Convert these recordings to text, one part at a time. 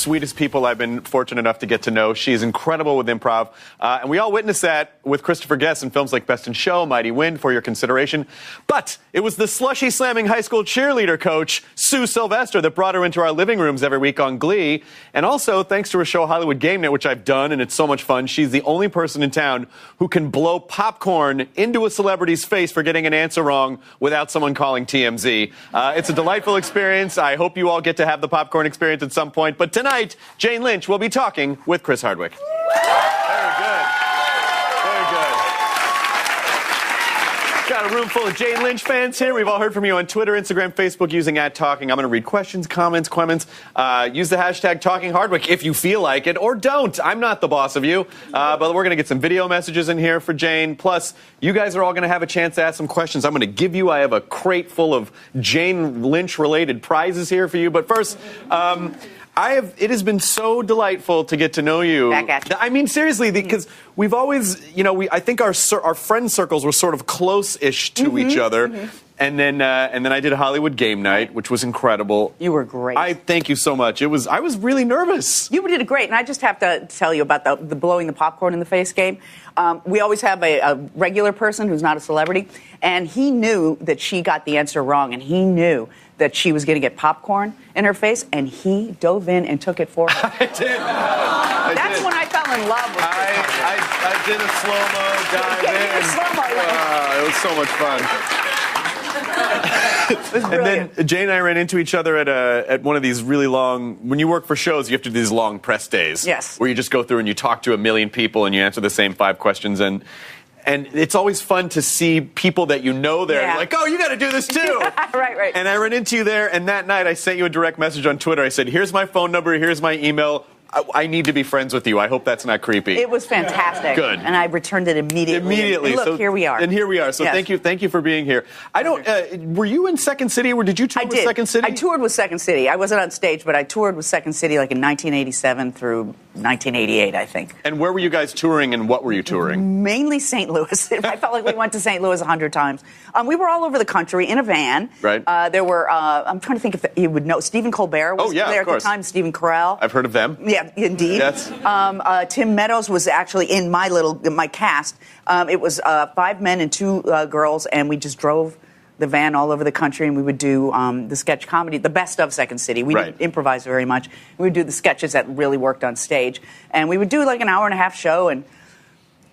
sweetest people I've been fortunate enough to get to know. She's incredible with improv. And we all witnessed that with Christopher Guest in films like Best in Show, Mighty Wind, For Your Consideration. But it was the slushy-slamming high school cheerleader coach, Sue Sylvester, that brought her into our living rooms every week on Glee. And also, thanks to her show Hollywood Game Night, which I've done, and it's so much fun, she's the only person in town who can blow popcorn into a celebrity's face for getting an answer wrong without someone calling TMZ. It's a delightful experience. I hope you all get to have the popcorn experience at some point. But tonight, Jane Lynch will be talking with Chris Hardwick. Very good. Very good. Got a room full of Jane Lynch fans here. We've all heard from you on Twitter, Instagram, Facebook using @Talking. I'm going to read questions, comments. Use the hashtag Talking Hardwick if you feel like it, or don't. I'm not the boss of you. But we're going to get some video messages in here for Jane. Plus, you guys are all going to have a chance to ask some questions. I have a crate full of Jane Lynch-related prizes here for you. But first, it has been so delightful to get to know you. Back at you. I mean, seriously, because we've always, I think our friend circles were sort of close-ish to each other. Mm-hmm. And then I did a Hollywood Game Night, which was incredible. You were great. I thank you so much. I was really nervous. You did great, and I just have to tell you about the blowing the popcorn in the face game. We always have a regular person who's not a celebrity, and he knew that she got the answer wrong, and he knew that she was going to get popcorn in her face, and he dove in and took it for her. I did. That's when I fell in love with her. I did a slow-mo dive in. It was so much fun. And then Jane and I ran into each other at one of these really long, when you work for shows, you have to do these long press days. Yes. Where you just go through and you talk to 1 million people and you answer the same 5 questions. And it's always fun to see people that you know there. Yeah. You're like, oh, you got to do this too. Right. And I ran into you there, and that night I sent you a direct message on Twitter. I said, here's my phone number, here's my email. I need to be friends with you. I hope that's not creepy. It was fantastic. Good. And I returned it immediately. And look, here we are. And here we are. So yes. Thank you for being here. Were you in Second City, or did you tour with Second City? I toured with Second City. I wasn't on stage, but I toured with Second City like in 1987 through 1988, I think. And where were you guys touring, and what were you touring? Mainly St. Louis. I felt like we went to St. Louis 100 times. We were all over the country in a van. Right. There were, I'm trying to think if you would know, Stephen Colbert was there at the time, Stephen Carell. I've heard of them. Yeah, indeed. Yes. Tim Meadows was actually in my cast. It was 5 men and 2 girls, and we just drove the van all over the country, and we would do the sketch comedy, the best of Second City. We didn't improvise very much. We would do the sketches that really worked on stage, and we would do like an hour-and-a-half show, and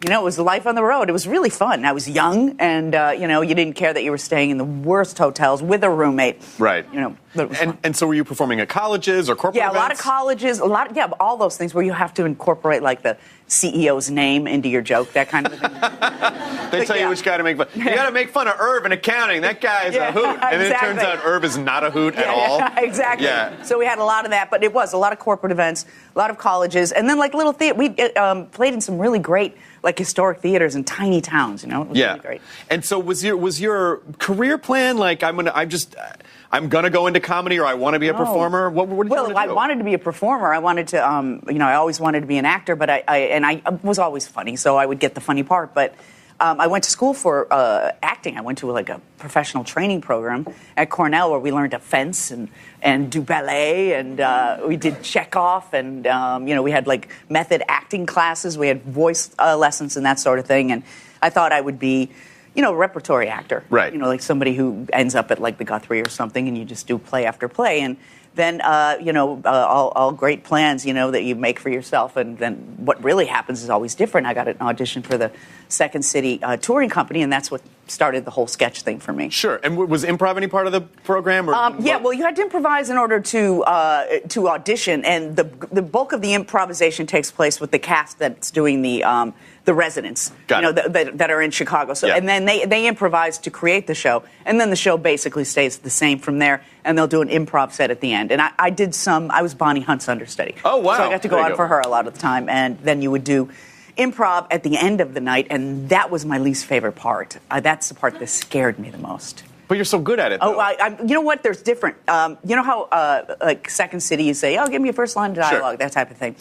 it was life on the road. It was really fun. I was young, and you didn't care that you were staying in the worst hotels with a roommate. Right. And so were you performing at colleges or corporate events? Yeah, a lot of colleges, all those things where you have to incorporate like the CEO's name into your joke, that kind of thing. They tell you which guy to make fun. You got to make fun of Irv in accounting. That guy is a hoot. And then it turns out Irv is not a hoot at all. Yeah, exactly. Yeah. So we had a lot of that, but it was a lot of corporate events, a lot of colleges, and then like little theater. We played in some really great like historic theaters in tiny towns. It was really great. And so was your career plan like I'm gonna go into comedy, or I want to be a performer? What did you want to do? I wanted to be a performer. I wanted to, I always wanted to be an actor, but I was always funny, so I would get the funny part. But I went to school for acting. I went to like a professional training program at Cornell where we learned to fence and do ballet, and we did Chekhov, and we had like method acting classes. We had voice lessons and that sort of thing. And I thought I would be a repertory actor. Right. Like somebody who ends up at like the Guthrie or something, and you just do play after play. And then, all great plans, that you make for yourself. And then what really happens is always different. I got an audition for the Second City touring company, and that's what started the whole sketch thing for me. Sure. And was improv any part of the program? Or you had to improvise in order to audition, and the bulk of the improvisation takes place with the cast that's doing the residents, that are in Chicago. So, and then they improvise to create the show, and then the show basically stays the same from there, and they'll do an improv set at the end. And I was Bonnie Hunt's understudy. Oh, wow. So I got to go on for her a lot of the time, and then you would do improv at the end of the night, and that was my least favorite part. That's the part that scared me the most. But you're so good at it, though. You know what? There's different. You know how, like Second City, you say, give me a first line of dialogue, that type of thing.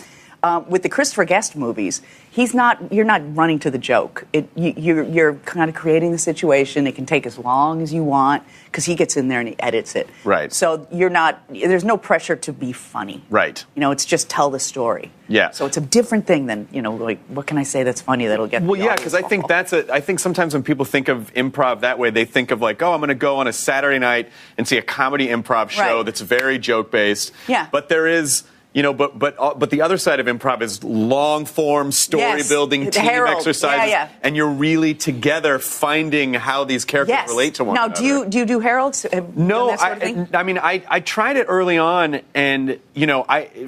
with the Christopher Guest movies, you're not running to the joke. You're kind of creating the situation. It can take as long as you want because he gets in there and he edits it. Right. So there's no pressure to be funny. Right. It's just tell the story. Yeah. So it's a different thing than, like, what can I say that's funny that'll get Well, yeah, because I think I think sometimes when people think of improv that way, they think of like, oh, I'm going to go on a Saturday night and see a comedy improv show that's very joke-based. Yeah. But there is... but the other side of improv is long-form story-building, team exercises, and you're really together finding how these characters relate to one another. Now, do you do Heralds? No, I tried it early on, and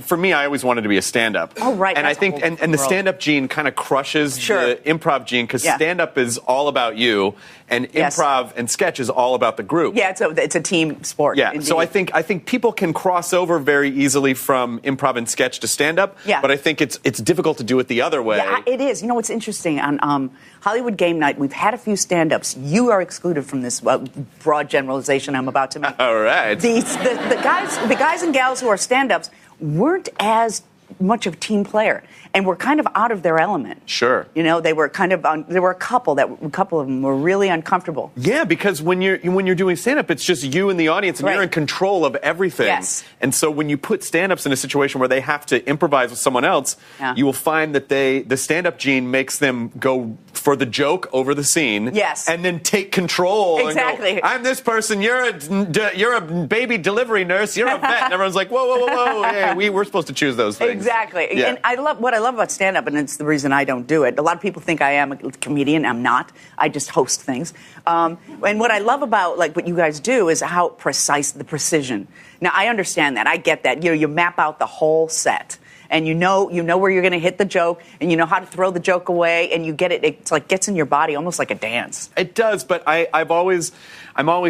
for me, I always wanted to be a stand-up. Oh, right. And I think, and the stand-up gene kind of crushes the improv gene because stand-up is all about you, and improv and sketch is all about the group. Yeah, it's a team sport. Yeah, indeed. so I think people can cross over very easily from improv and sketch to stand-up. Yeah. But I think it's difficult to do it the other way. Yeah, it is. What's interesting on Hollywood Game Night, we've had a few stand-ups. You are excluded from this broad generalization I'm about to make. All right. The guys and gals who are stand-ups weren't as much of a team player, and were kind of out of their element. Sure. They were kind of there were a couple of them were really uncomfortable. Yeah, because when you're doing stand-up, it's just you and the audience, and you're in control of everything. Yes. And so when you put stand-ups in a situation where they have to improvise with someone else, you will find that the stand-up gene makes them go for the joke over the scene. Yes. And then take control. Exactly. And go, I'm this person. You're a baby delivery nurse. You're a vet. And everyone's like, whoa. Hey, we're supposed to choose those things. Exactly. Yeah. And what I love about stand-up, and it's the reason I don't do it. A lot of people think I am a comedian. I'm not. I just host things. And what I love about what you guys do is how precise, the precision. Now, I understand that. I get that. You map out the whole set. And you know where you're going to hit the joke, and you know how to throw the joke away, and you get it. It's like gets in your body, almost like a dance. It does, but I'm always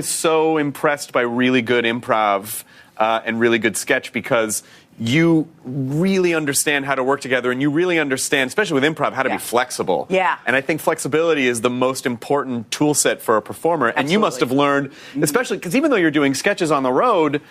so impressed by really good improv and really good sketch because you really understand how to work together, and you really understand, especially with improv, how to be flexible. Yeah. And I think flexibility is the most important tool set for a performer. And you must have learned, especially because even though you're doing sketches on the road,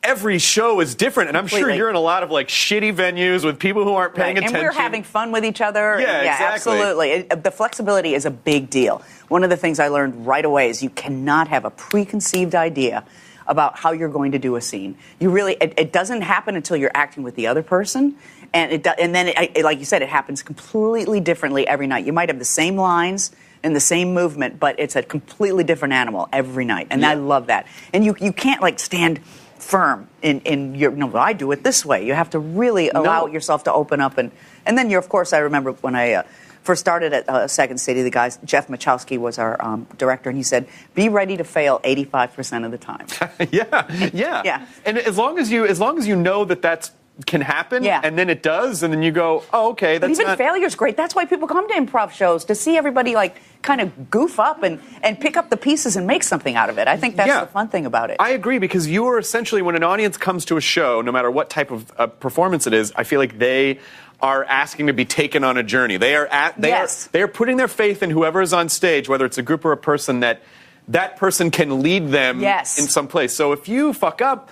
every show is different, and I'm sure you're in a lot of shitty venues with people who aren't paying attention. And we're having fun with each other. Yeah, exactly. Absolutely. The flexibility is a big deal. One of the things I learned right away is you cannot have a preconceived idea about how you're going to do a scene. It doesn't happen until you're acting with the other person, and then like you said, it happens completely differently every night. You might have the same lines and the same movement, but it's a completely different animal every night, and I love that. And you can't stand firm in your, I do it this way. You have to really allow yourself to open up. And then of course, I remember when I first started at Second City, the guy, Jeff Machowski, was our director, and he said, be ready to fail 85% of the time. Yeah. And as long as you know that can happen, and then it does, and then you go, oh, okay, that's But even failure's great. That's why people come to improv shows, to see everybody kind of goof up and pick up the pieces and make something out of it. I think that's the fun thing about it. I agree, because you are essentially, when an audience comes to a show, no matter what type of performance it is, I feel like they are asking to be taken on a journey. They are putting their faith in whoever is on stage, whether it's a group or a person, that person can lead them in some place. So if you fuck up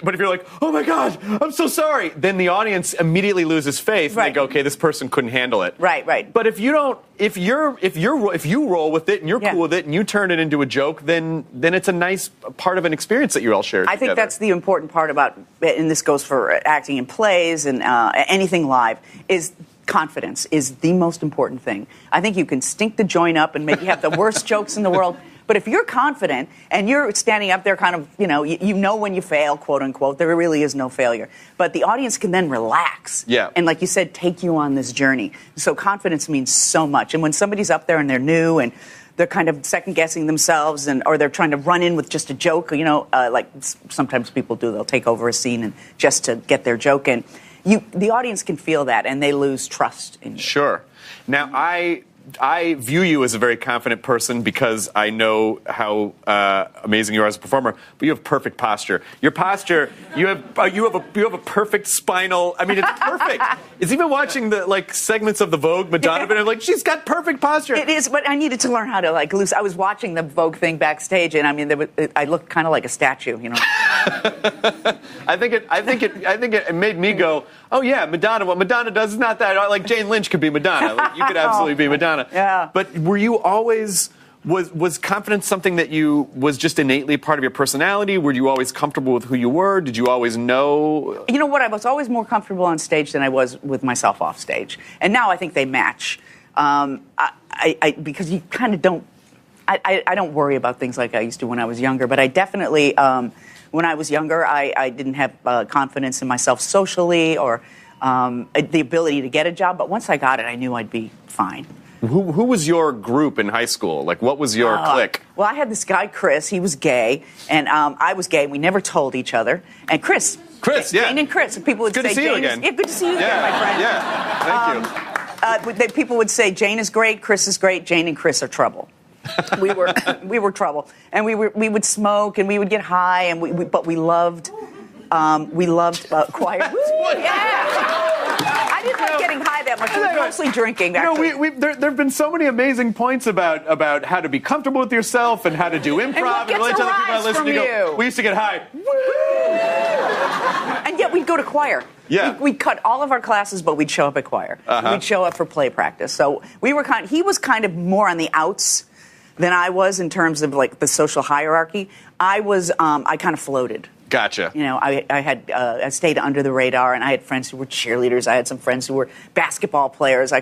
but if you're like, oh my God, I'm so sorry, then the audience immediately loses faith and they go, okay, this person couldn't handle it. Right. But if you roll with it and you're cool with it and you turn it into a joke, then it's a nice part of an experience that you all share together. I think that's the important part about, and this goes for acting in plays and anything live, is confidence is the most important thing. I think you can stink the joint up and maybe have the worst jokes in the world. But if you're confident and you're standing up there kind of, you know when you fail, quote unquote, there really is no failure. But the audience can then relax. Yeah. And like you said, take you on this journey. So confidence means so much. And when somebody's up there and they're new and they're kind of second-guessing themselves or they're trying to run in with just a joke, like sometimes people do, they'll take over a scene and just to get their joke in. The audience can feel that and they lose trust in you. Sure. Now, I view you as a very confident person because I know how amazing you are as a performer. But you have perfect posture. Your posture, you have a perfect spinal. I mean, it's perfect. It's even watching the segments of the Vogue Madonna, but I'm like, she's got perfect posture. It is, but I needed to learn how to loose. I was watching the Vogue thing backstage, and I mean, I looked kind of like a statue, you know. I think it made me go, oh yeah, Madonna. What Madonna does is not that. Like Jane Lynch could be Madonna. Like, you could absolutely be Madonna. Yeah. But were you always was confidence something that you was just innately part of your personality? Were you always comfortable with who you were? Did you always know? You know what? I was always more comfortable on stage than I was with myself off stage, and now I think they match. Because you kind of don't. I don't worry about things like I used to when I was younger, but I definitely. When I was younger, I didn't have confidence in myself socially or the ability to get a job. But once I got it, I knew I'd be fine. Who was your group in high school? Like, what was your clique? Well, I had this guy, Chris. He was gay, and I was gay. We never told each other. And Chris, yeah. Jane and Chris. People would good say, to see you Jane again. Yeah, good to see you again, my friend. Yeah, thank you. People would say, Jane is great, Chris is great, Jane and Chris are trouble. we were trouble, and we would smoke and we would get high, and but we loved choir. Yeah. I didn't like getting high that much. We were mostly drinking. There have been so many amazing points about how to be comfortable with yourself and how to do improv and relate to other people. I listen to you. We used to get high. And yet we'd go to choir. Yeah. We'd cut all of our classes, but we'd show up at choir. We'd show up for play practice. So he was kind of more on the outs than I was in terms of the social hierarchy. I kind of floated. Gotcha. You know, I stayed under the radar, and I had friends who were cheerleaders. I had some friends who were basketball players.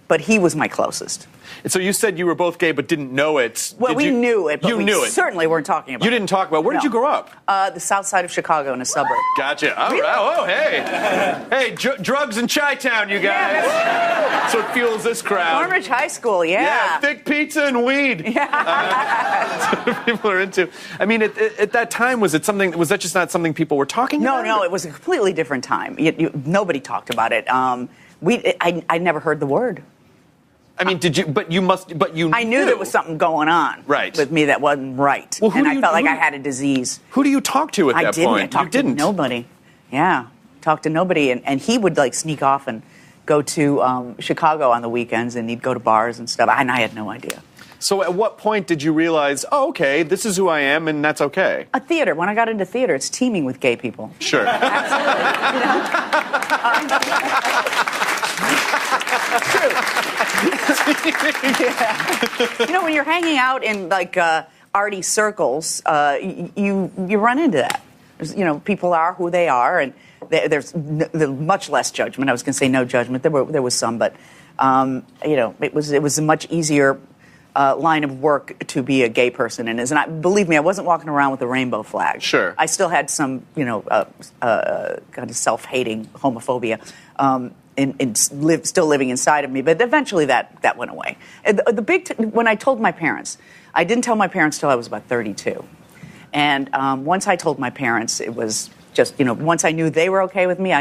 But he was my closest. And so you said you were both gay but didn't know it. Well, we knew it, but we certainly weren't talking about it. You didn't talk about it. Where did you grow up? The south side of Chicago in a suburb. Gotcha. All right. Oh, hey. Hey, drugs in Chi-Town, you guys. That's what fuels this crowd. Thornridge High School, yeah. Yeah, thick pizza and weed. Yeah. That's what people are into. I mean, at that time, was that just not something people were talking about? No, it was a completely different time. Nobody talked about it. I never heard the word. I mean, did you? But you must. But you. I knew there was something going on. Right. With me that wasn't right, well, and I felt like I had a disease. Who do you talk to at that point? I talked to nobody. Yeah, talked to nobody, and he would sneak off and go to Chicago on the weekends, and he'd go to bars and stuff, and I had no idea. So at what point did you realize, oh, okay, this is who I am, and that's okay? A theater. When I got into theater, it's teeming with gay people. Sure. True. You know, when you're hanging out in arty circles, you run into that. People are who they are, and there's much less judgment. I was going to say no judgment. There was some, but it was a much easier line of work to be a gay person in. And believe me, I wasn't walking around with a rainbow flag. Sure. I still had some kind of self-hating homophobia. Still living inside of me, but eventually that went away. When I told my parents, I didn't tell my parents till I was about 32, and once I told my parents, it was just once I knew they were okay with me,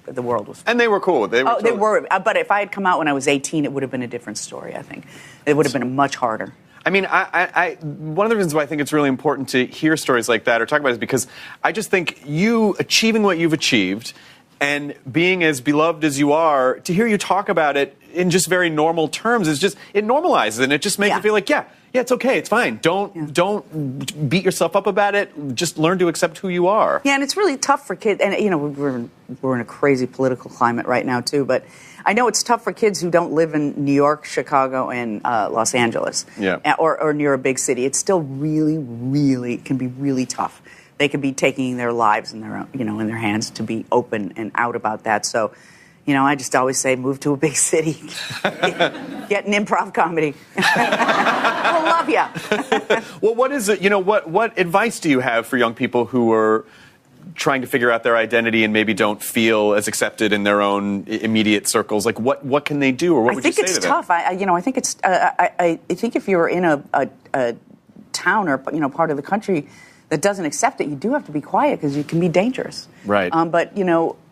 the world was. And they were cool. They were. But if I had come out when I was 18, it would have been a different story. I think it would have been much harder. I mean, one of the reasons why I think it's really important to hear stories like that or talk about it is because I just think you achieving what you've achieved and being as beloved as you are, to hear you talk about it in just very normal terms it normalizes it, and it just makes it feel like, yeah, it's okay, it's fine. Don't beat yourself up about it. Just learn to accept who you are. Yeah, and it's really tough for kids. And we're in a crazy political climate right now too. But I know it's tough for kids who don't live in New York, Chicago, and Los Angeles, or near a big city. It's still really, really can be really tough. They could be taking their lives in their hands to be open and out about that. So, I just always say, move to a big city, get an improv comedy. We'll love you. Well, what is it? What advice do you have for young people who are trying to figure out their identity and maybe don't feel as accepted in their own immediate circles? Like, what can they do, or what would you say to them? I think it's tough. I think if you're in a town or part of the country that doesn't accept it, you do have to be quiet because you can be dangerous. Right. But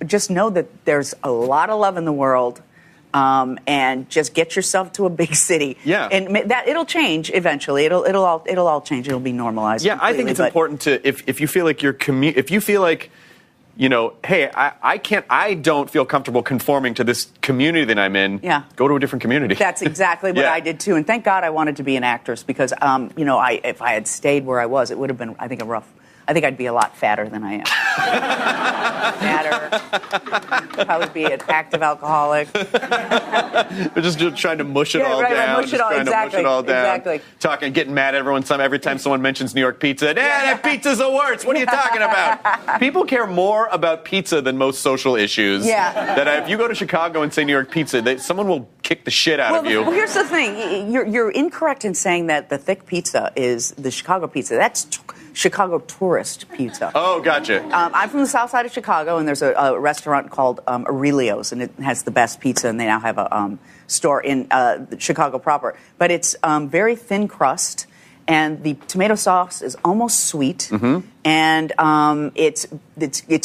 just know that there's a lot of love in the world. and just get yourself to a big city. Yeah. And that it'll change eventually. It'll all change. It'll be normalized. Yeah, I think it's important to if you feel like if you feel like, hey, I don't feel comfortable conforming to this community that I'm in. Yeah. Go to a different community. That's exactly what I did too. And thank God I wanted to be an actress because, if I had stayed where I was, it would have been, I think, I think I'd be a lot fatter than I am. Fatter. Probably be an active alcoholic. We're just trying to mush it all down. Mush it all down. Talking, getting mad at everyone. Every time someone mentions New York pizza, that pizza's the worst. What are you talking about? People care more about pizza than most social issues. Yeah. That if you go to Chicago and say New York pizza, someone will kick the shit out of you. Well, here's the thing. You're incorrect in saying that the thick pizza is the Chicago pizza. That's Chicago tourist pizza. Oh, gotcha. I'm from the south side of Chicago, and there's a restaurant called Aurelio's, and it has the best pizza, and they now have a store in Chicago proper. But it's very thin crust, and the tomato sauce is almost sweet, and it's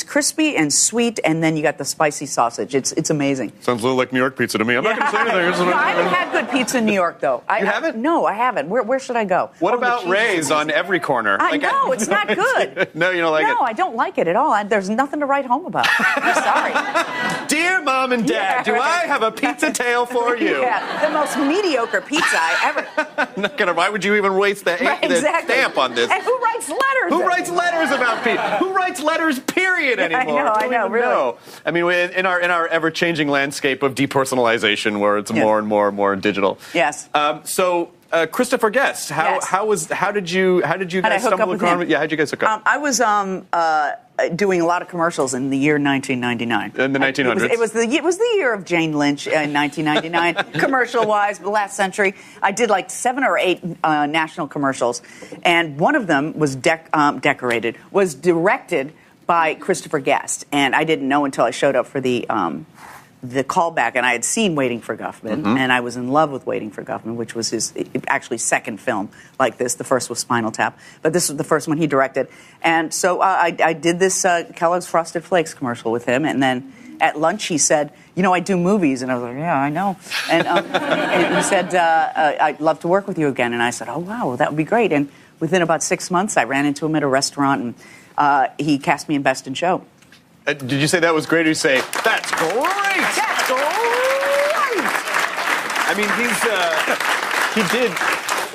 crispy and sweet, and then you got the spicy sausage. It's amazing. Sounds a little like New York pizza to me. I'm not going to say anything. No, I haven't had good pizza in New York, though. You haven't? No, I haven't. Where should I go? What about Ray's on every corner? I know, it's not good. No, you don't like it? No, I don't like it at all. There's nothing to write home about. I'm sorry. Dear Mom and Dad, do I have a pizza tale for you? Yeah, the most mediocre pizza I ever... Why would you even waste the stamp on this? And who writes letters? Who writes letters about pizza? Who writes letters, period, anymore? I know, really. Know. I mean, in our ever-changing landscape of depersonalization, where it's more and more digital. Yes. So, Christopher Guest, how did you guys stumble across? Yeah, how'd you guys hook up? I was doing a lot of commercials in the year 1999. In the 1900s. It was the year of Jane Lynch in 1999, commercial-wise, the last century. I did like 7 or 8 national commercials, and one of them was directed by Christopher Guest, and I didn't know until I showed up for the callback, and I had seen Waiting for Guffman, and I was in love with Waiting for Guffman, which was his actually second film like this. The first was Spinal Tap, but this was the first one he directed. And so I did this Kellogg's Frosted Flakes commercial with him, and then at lunch he said, I do movies. And I was like, yeah, I know. And, and he said, I'd love to work with you again. And I said, oh, wow, that would be great. And within about 6 months, I ran into him at a restaurant, and he cast me in Best in Show. Did you say that was great, or you say, that's great? That's great! I mean, he did.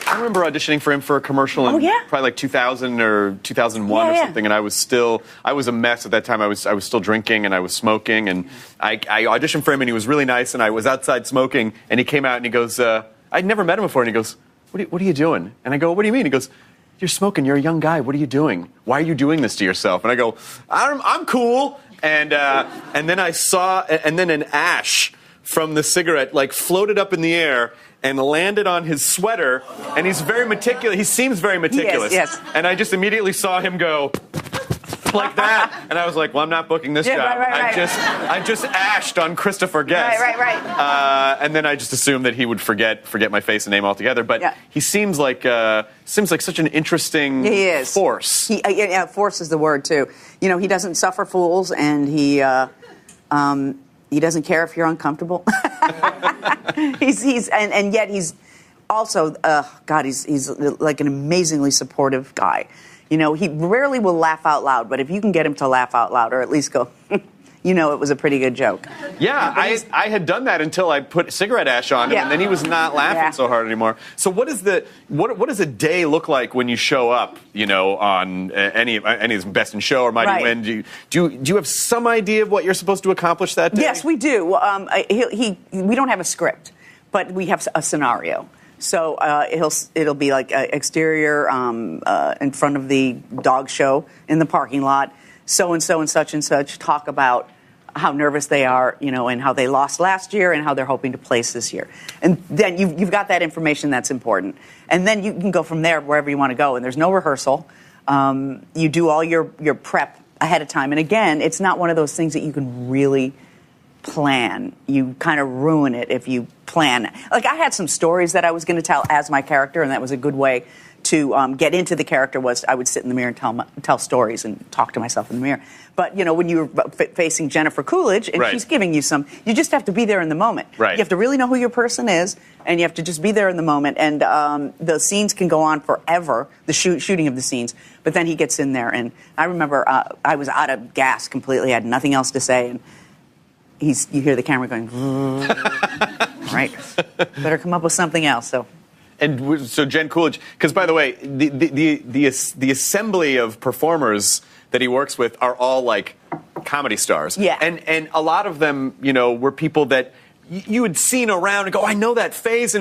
I remember auditioning for him for a commercial in probably like 2000 or 2001 or something, and I was a mess at that time. I was still drinking and I was smoking, and I auditioned for him, and he was really nice, and I was outside smoking, and he came out and he goes, I'd never met him before, and he goes, what are you doing? And I go, what do you mean? He goes, you're smoking. You're a young guy. What are you doing? Why are you doing this to yourself? And I go, I'm cool. And then I saw, and then an ash from the cigarette like floated up in the air and landed on his sweater. And he's very meticulous. He seems very meticulous. Yes. And I just immediately saw him go like that, and I was like, well, I'm not booking this job. Right. I just ashed on Christopher Guest. Right. And then I just assumed that he would forget my face and name altogether. But he seems like such an interesting force. Force is the word too. He doesn't suffer fools, and he doesn't care if you're uncomfortable. And yet he's also he's like an amazingly supportive guy. He rarely will laugh out loud, but if you can get him to laugh out loud, or at least go, it was a pretty good joke. Yeah, I had done that until I put cigarette ash on him, and then he was not laughing so hard anymore. So what does a day look like when you show up, on any of his Best in Show or Mighty Wind? Do you have some idea of what you're supposed to accomplish that day? Yes, we do. We don't have a script, but we have a scenario. So it'll be like exterior in front of the dog show in the parking lot. So and such and such talk about how nervous they are, and how they lost last year and how they're hoping to place this year. And then you've got that information that's important. And then you can go from there wherever you want to go. And there's no rehearsal. You do all your prep ahead of time. And again, it's not one of those things that you can really plan. You kind of ruin it if you plan. Like, I had some stories that I was going to tell as my character, and that was a good way to get into the character was I would sit in the mirror and tell stories and talk to myself in the mirror. But, when you're facing Jennifer Coolidge and she's giving you you just have to be there in the moment. Right. You have to really know who your person is, and you have to just be there in the moment. And the scenes can go on forever, the shooting of the scenes. But then he gets in there, and I remember I was out of gas completely, had nothing else to say, and you hear the camera going, right, better come up with something else. So Jen Coolidge, because by the way, the assembly of performers that he works with are all like comedy stars. Yeah. And a lot of them, were people that you had seen around and go, I know that phase,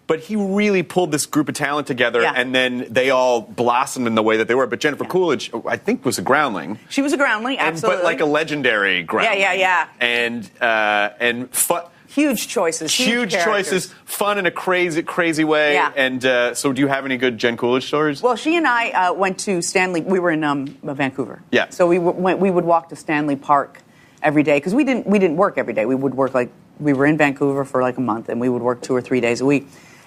but he really pulled this group of talent together, and then they all blossomed in the way that they were. But Jennifer Coolidge, I think, was a groundling. She was a groundling, absolutely. But like a legendary groundling. Yeah. And fun. Huge choices. Huge choices, fun in a crazy way. Yeah. And so do you have any good Jen Coolidge stories? Well, she and I went to Stanley. We were in Vancouver. Yeah. So we would walk to Stanley Park every day because we didn't work every day. We would work we were in Vancouver for like a month, and we would work 2 or 3 days a week.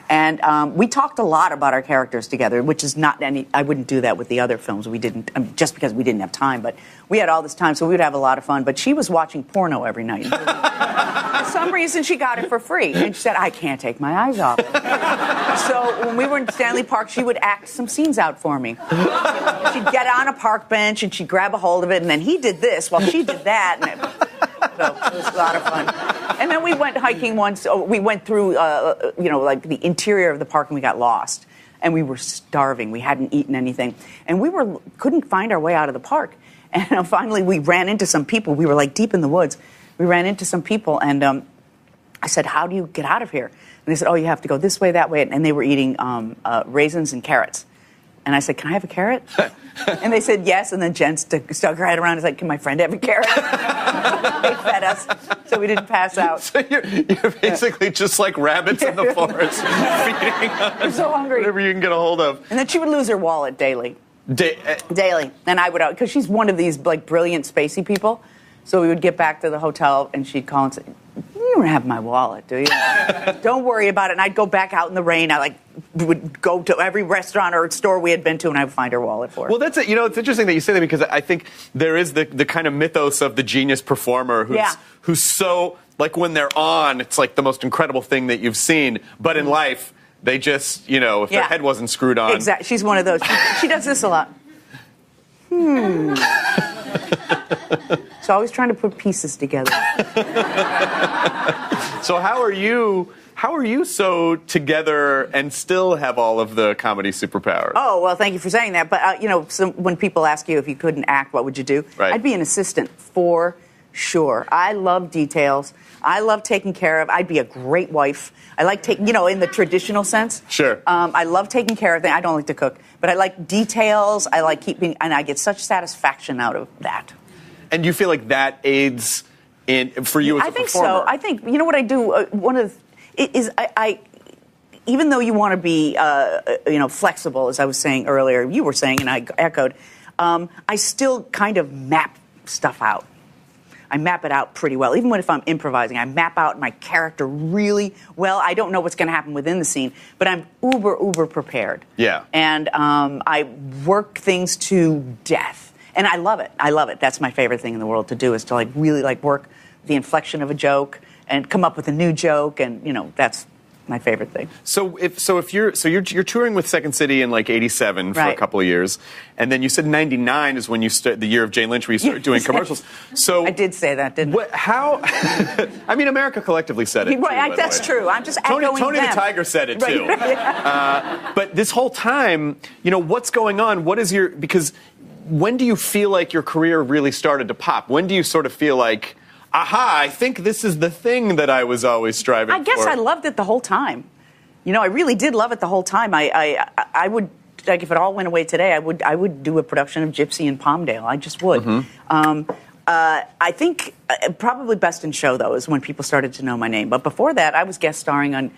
And we talked a lot about our characters together, which is not I wouldn't do that with the other films. We didn't, just because we didn't have time, but we had all this time, so we would have a lot of fun. But she was watching porno every night. For some reason, she got it for free. And she said, I can't take my eyes off it. So when we were in Stanley Park, she would act some scenes out for me. She'd get on a park bench, and she'd grab a hold of it, and then he did this while she did that. So it was a lot of fun. And then we went hiking once. We went through, like the interior of the park, and we got lost. And we were starving. We hadn't eaten anything. And we couldn't find our way out of the park. And finally, we ran into some people. We were like deep in the woods. We ran into some people, and I said, how do you get out of here? And they said, oh, you have to go this way, that way. And they were eating raisins and carrots. And I said, can I have a carrot? And they said yes. And then Jen stuck her head around and said, can my friend have a carrot? They fed us, so we didn't pass out. So you're basically just like rabbits in the forest, feeding on I'm so hungry. whatever you can get a hold of. And then she would lose her wallet daily. Daily. And I would, because she's one of these like brilliant spacey people. So we would get back to the hotel, and she'd call and say, you don't have my wallet, do you? Don't worry about it. And I'd go back out in the rain. I would go to every restaurant or store we had been to, and I would find her wallet for her. Well, that's it. It's interesting that you say that, because I think there is the kind of mythos of the genius performer who's so, like, when they're on, it's like the most incredible thing that you've seen. But in life, they just, if their head wasn't screwed on. Exactly. She's one of those. She does this a lot. She's always trying to put pieces together. So how are you so together and still have all of the comedy superpowers? Oh, well, thank you for saying that. But, so when people ask you if you couldn't act, what would you do? Right. I'd be an assistant for sure. I love details. I love taking care of. I'd be a great wife. I like taking, in the traditional sense. Sure. I love taking care of things. I don't like to cook, but I like details. I like keeping, and I get such satisfaction out of that. And you feel like that aids for you as a performer? I think so. I think, what I do, one of the, is I even though you want to be, flexible, as I was saying earlier, you were saying, and I echoed, I still kind of map stuff out. I map it out pretty well. Even if I'm improvising, I map out my character really well. I don't know what's going to happen within the scene, but I'm uber prepared. Yeah. And I work things to death. And I love it. I love it. That's my favorite thing in the world to do, is to really work the inflection of a joke and come up with a new joke, and that's my favorite thing. So you're touring with Second City in '87 for a couple of years, and then you said '99 is when you the year of Jane Lynch, where you started doing commercials. So I did say that, didn't I? How? I mean, America collectively said it. Right, too, that's true. I'm just echoing Tony them. the Tiger said it too. Right. But this whole time, what's going on? What is because when do you feel like your career really started to pop? When do you sort of feel like, aha, I think this is the thing that I was always striving for? I guess I loved it the whole time. I really did love it the whole time. I would, if it all went away today, I would do a production of Gypsy in Palmdale. I just would. Mm-hmm. I think probably Best in Show, though, is when people started to know my name. But before that, I was guest starring on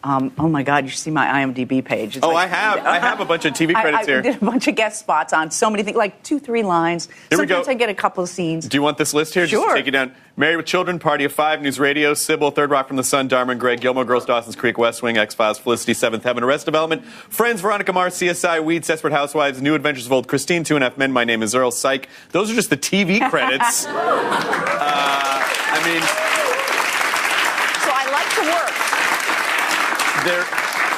Oh my God, you should see my IMDb page. It's I have a bunch of TV credits here. I did a bunch of guest spots on so many things, like 2-3 lines. Here we go. Sometimes I get a couple of scenes. Do you want this list here? Sure. Just to take you down. Married with Children, Party of Five, News Radio, Sybil, Third Rock from the Sun, Dharma and Greg, Gilmore Girls, Dawson's Creek, West Wing, X-Files, Felicity, Seventh Heaven, Arrested Development, Friends, Veronica Mars, CSI, Weeds, Desperate Housewives, New Adventures of Old Christine, 2.5 Men, My Name is Earl, Psych. Those are just the TV credits. So I like to work.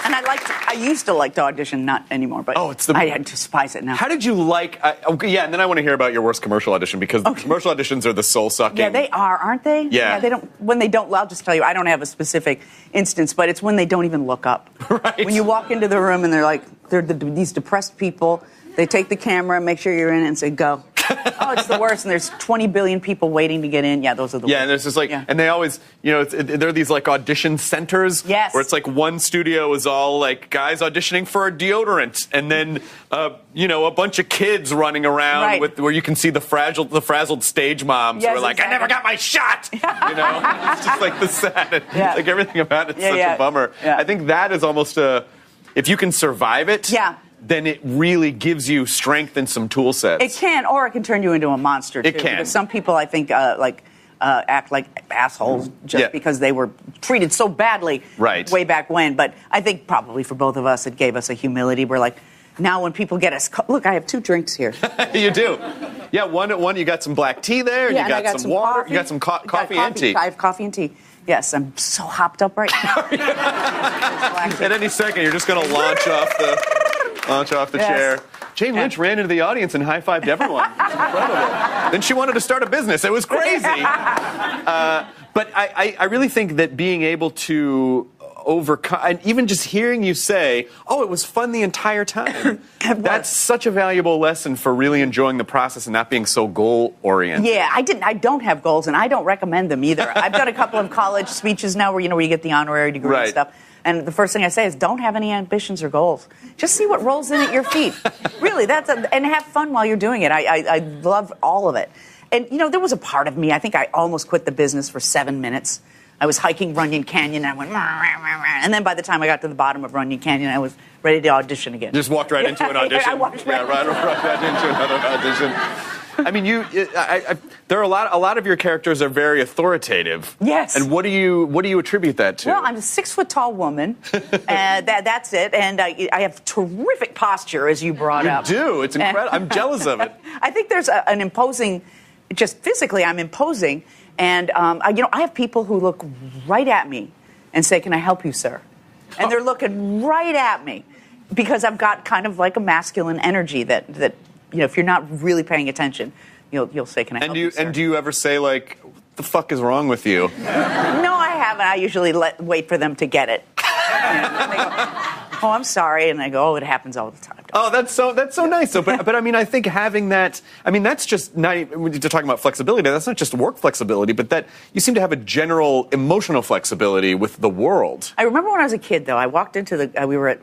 And I used to like to audition, not anymore, but I despise it now. How did you like, and then I want to hear about your worst commercial audition, because commercial auditions are the soul-sucking. Yeah, they are, aren't they? Yeah. When they don't, I'll just tell you, I don't have a specific instance, but it's when they don't even look up. Right. When you walk into the room and they're these depressed people, they take the camera, make sure you're in it, and say, go. Oh, it's the worst, and there's 20 billion people waiting to get in. Yeah, those are the worst. Yeah, and there's just and they always, there are these audition centers. Yes. Where it's one studio is all guys auditioning for a deodorant, and then a bunch of kids running around where you can see the frazzled stage moms who are exactly. I never got my shot. It's just the sad, everything about it's such a bummer. Yeah. I think that is almost if you can survive it. Yeah. Then it really gives you strength and some tool sets. It can, or it can turn you into a monster, too. It can. Because some people, I think, act like assholes just because they were treated so badly way back when. But I think probably for both of us, it gave us a humility. We're now when people get us, look, I have 2 drinks here. You do. Yeah, one, you got some black tea there, and you got some water, you got some coffee and tea. I have coffee and tea. Yes, I'm so hopped up right now. At any second, you're just going to launch off the chair. Jane Lynch ran into the audience and high-fived everyone. It was incredible. Then she wanted to start a business. It was crazy. But I really think that being able to overcome, and even just hearing you say, it was fun the entire time. That's such a valuable lesson for really enjoying the process and not being so goal-oriented. Yeah, I don't have goals, and I don't recommend them either. I've done a couple of college speeches now where you get the honorary degree and stuff. And the first thing I say is, don't have any ambitions or goals. Just see what rolls in at your feet. Really, and have fun while you're doing it. I love all of it. And, there was a part of me, I think I almost quit the business for 7 minutes. I was hiking Runyon Canyon, and I went, and then by the time I got to the bottom of Runyon Canyon, I was ready to audition again. Just walked right into an audition. I walked right into another audition. I mean, there are a lot of your characters are very authoritative. Yes. And what do you attribute that to? Well, I'm a 6-foot-tall woman, and that's it. And I have terrific posture, as you brought up. You do. It's incredible. I'm jealous of it. I think there's an imposing, just physically, I'm imposing. And, I have people who look right at me and say, "Can I help you, sir?" And they're looking right at me because I've got kind of like a masculine energy that if you're not really paying attention, you'll say, "Can I help you, sir?" And do you ever say, what the fuck is wrong with you? No, I haven't. I usually wait for them to get it. And they go, I'm sorry. And I go, it happens all the time. Oh, that's so nice. So, but I mean, I think having that, that's just not even, when you're talking about flexibility, that's not just work flexibility, but that you seem to have a general emotional flexibility with the world. I remember when I was a kid, though, I walked into we were at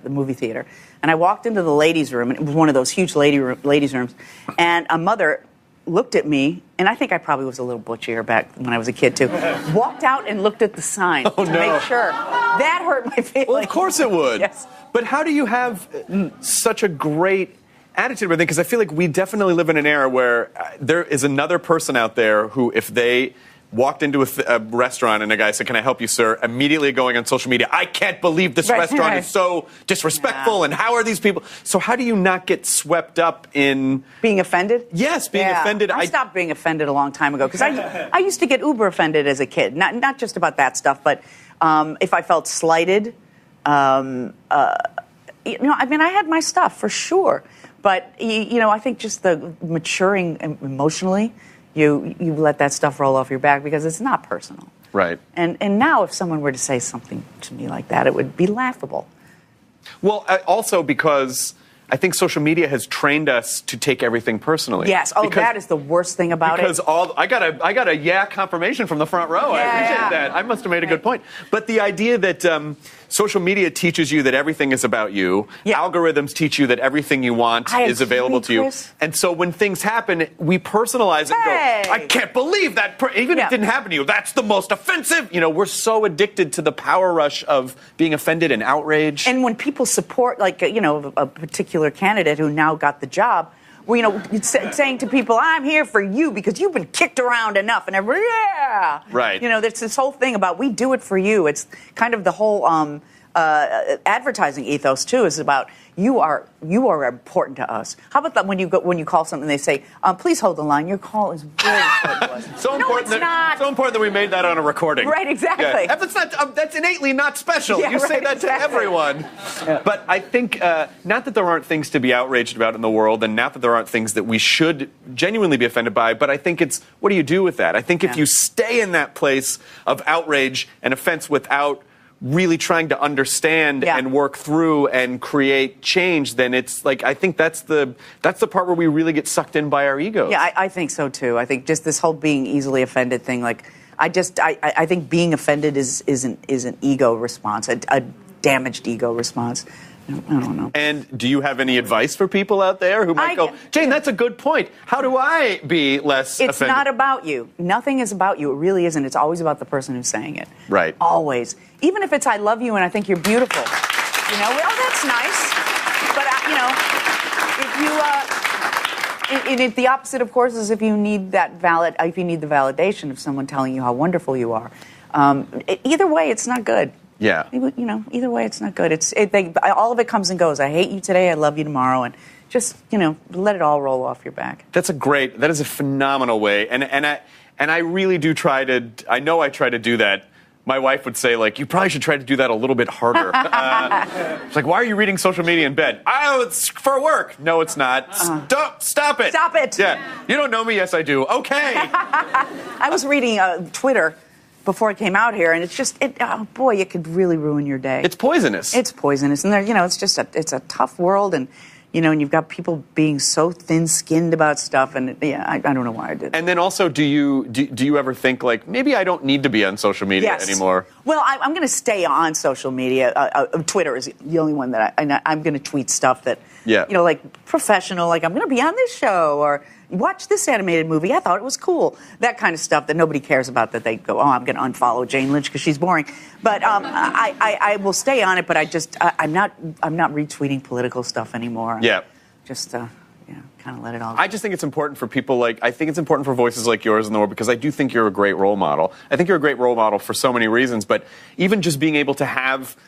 the movie theater, and I walked into the ladies' room, and it was one of those huge ladies' rooms, and a mother looked at me, and I think I probably was a little butchier back when I was a kid, too, walked out and looked at the sign to make sure. That hurt my feelings. Well, of course it would. Yes. But how do you have such a great attitude about it? Because I feel like we definitely live in an era where there is another person out there who, if they walked into a restaurant and a guy said, "Can I help you, sir?" immediately going on social media, "I can't believe this restaurant is so disrespectful, and how are these people?" So how do you not get swept up in... Being offended? Yes, being offended. I stopped being offended a long time ago, because I used to get uber offended as a kid, not just about that stuff, but if I felt slighted, I had my stuff, for sure. But, I think just the maturing emotionally, you let that stuff roll off your back because it's not personal. Right. And now if someone were to say something to me like that, it would be laughable. Well, also because I think social media has trained us to take everything personally. Yes. Oh, that is the worst thing about it. Because I got a confirmation from the front row. I appreciate that. I must have made a good point. But the idea that social media teaches you that everything is about you. Yeah. Algorithms teach you that everything you want is available to you. Chris. And so when things happen, we personalize it and go, I can't believe that. Even if it didn't happen to you, that's the most offensive. We're so addicted to the power rush of being offended and outraged. And when people support, like, a particular candidate who now got the job, saying to people, I'm here for you because you've been kicked around enough. And everybody, yeah. Right. There's this whole thing about we do it for you. It's kind of the whole advertising ethos, too, is about you are important to us. How about that when you call something, they say, please hold the line. Your call is very important to us. So important that we made that on a recording. Right, exactly. Yeah. That's innately not special. Yeah, you say right, that to everyone. Yeah. But I think not that there aren't things to be outraged about in the world, and not that there aren't things that we should genuinely be offended by, but I think it's what do you do with that? I think if you stay in that place of outrage and offense without really trying to understand and work through and create change, then it's like I think that's the part where we really get sucked in by our egos. Yeah, I think so too. I think just this whole being easily offended thing, like I think being offended is an ego response, a damaged ego response. I don't know. And do you have any advice for people out there who might go, Jane, that's a good point. How do I be less offended? It's not about you. Nothing is about you. It really isn't. It's always about the person who's saying it. Right. Always. Even if it's I love you and I think you're beautiful. That's nice. But, if the opposite, of course, is if you need the validation of someone telling you how wonderful you are. Either way, it's not good. Yeah. Either way, it's not good. All of it comes and goes. I hate you today. I love you tomorrow. And just, let it all roll off your back. That is a phenomenal way. And I really do try to do that. My wife would say, like, you probably should try to do that a little bit harder. It's like, why are you reading social media in bed? Oh, it's for work. No, it's not. Stop it. Stop it. Yeah. You don't know me. Yes, I do. Okay. I was reading Twitter before it came out here, and it's just, it could really ruin your day. It's poisonous. It's poisonous, and it's a tough world, and and you've got people being so thin-skinned about stuff, and I don't know why I did. And then also, do you ever think like maybe I don't need to be on social media anymore? Well, I'm going to stay on social media. Twitter is the only one that I'm going to tweet stuff that like professional, like I'm going to be on this show or watch this animated movie. I thought it was cool. That kind of stuff that nobody cares about, that they go, oh, I'm going to unfollow Jane Lynch because she's boring. But I will stay on it, but I'm not retweeting political stuff anymore. Yeah. Just kind of let it all go. I just think it's important for people I think it's important for voices like yours in the world, because I do think you're a great role model. I think you're a great role model for so many reasons, but even just being able to have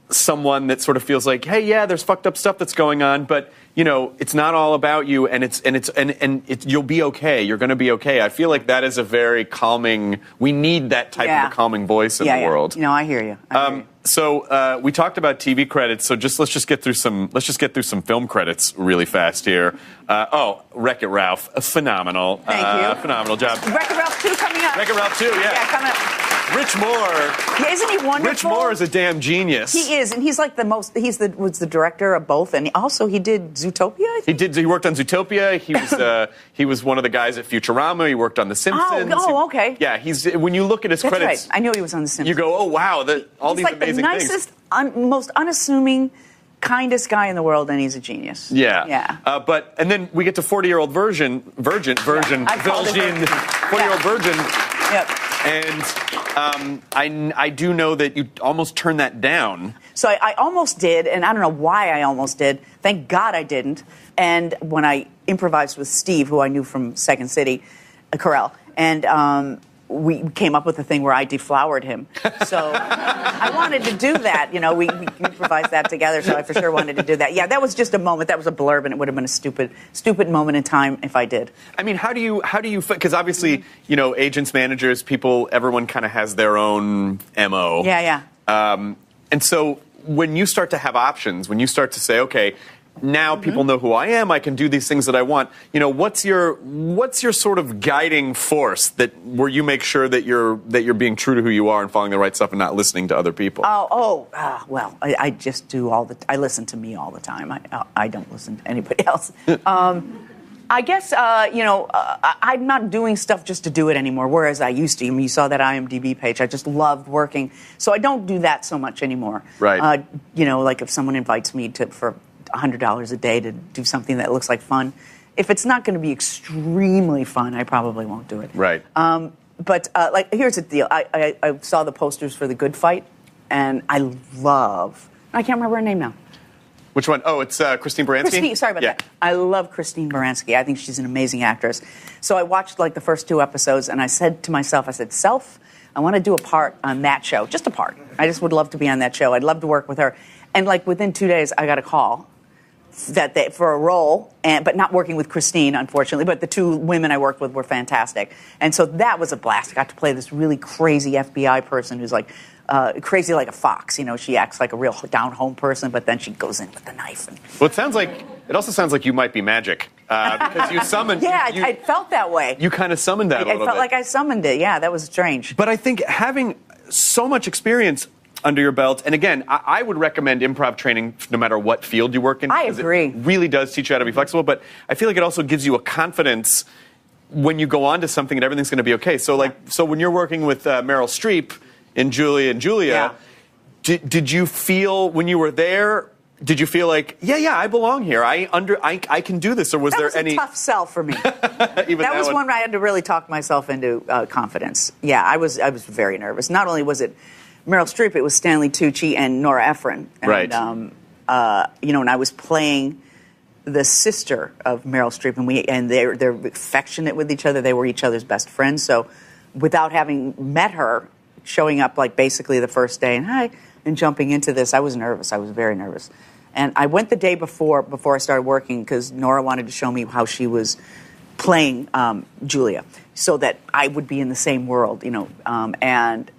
someone that sort of feels like, hey, yeah, there's fucked up stuff that's going on, but it's not all about you, and you'll be okay. You're going to be okay. I feel like that is a very calming. We need that type of a calming voice in the world. I hear you. So we talked about TV credits. So let's just get through some film credits really fast here. Wreck-It Ralph, phenomenal. Thank you. Phenomenal job. Wreck-It Ralph 2 coming up. Wreck-It Ralph 2, Yeah, coming up. Rich Moore. Yeah, isn't he wonderful? Rich Moore is a damn genius. He is, and he's like was the director of both, and he did Zootopia, I think? He worked on Zootopia. He was one of the guys at Futurama. He worked on The Simpsons. Oh, okay. Yeah, when you look at his credits. Right. I knew he was on The Simpsons. You go, oh, wow, all these amazing things. He's like the nicest, most unassuming, kindest guy in the world, and he's a genius. Yeah. Yeah. And then we get to 40-year-old virgin, 40-year-old virgin. Yep. And I do know that you almost turned that down. So I almost did, and I don't know why I almost did. Thank God I didn't. And when I improvised with Steve, who I knew from Second City, Carell, and we came up with a thing where I deflowered him. So I wanted to do that. We improvised that together, so I for sure wanted to do that. Yeah, that was just a moment. That was a blurb, and it would have been a stupid moment in time if I did. I mean, how do you, because obviously, agents, managers, people, everyone kind of has their own MO. Yeah. And so when you start to have options, when you start to say, okay, now people know who I am, I can do these things that I want. What's your sort of guiding force where you make sure that you're being true to who you are and following the right stuff and not listening to other people? Well, I just do I listen to me all the time. I don't listen to anybody else. I guess, I'm not doing stuff just to do it anymore, whereas I used to. I mean, you saw that IMDb page. I just loved working. So I don't do that so much anymore. Right. Like if someone invites me for $100 a day to do something that looks like fun, if it's not going to be extremely fun, I probably won't do it. Right. But here's the deal. I saw the posters for The Good Fight, and I can't remember her name now. Which one? Oh, it's Christine Baranski? Sorry about that. I love Christine Baranski. I think she's an amazing actress. So I watched the first 2 episodes, and I said to myself, Self, I want to do a part on that show. Just a part. I just would love to be on that show. I'd love to work with her. And within 2 days, I got a call for a role, but not working with Christine, unfortunately. But the 2 women I worked with were fantastic. And so that was a blast. I got to play this really crazy FBI person who's crazy like a fox. She acts like a real down-home person, but then she goes in with the knife. Well, it also sounds like you might be magic. Because you summoned... Yeah, I felt that way. You kind of summoned that a little bit. I felt like I summoned it. Yeah, that was strange. But I think having so much experience under your belt, and again, I would recommend improv training no matter what field you work in. I agree. It really does teach you how to be flexible, but I feel like it also gives you a confidence when you go on to something and everything's going to be okay. So so when you're working with Meryl Streep in Julia and Julia, did you feel when you were there, did you feel like, I belong here, I can do this, or was there any... That was a tough sell for me. That was one where I had to really talk myself into confidence. Yeah, I was very nervous. Not only was it Meryl Streep, it was Stanley Tucci and Nora Ephron. And, right. And I was playing the sister of Meryl Streep, and they're affectionate with each other. They were each other's best friends. So without having met her, showing up basically the first day and hi, and jumping into this, I was nervous. I was very nervous. And I went the day before I started working because Nora wanted to show me how she was playing Julia so that I would be in the same world, and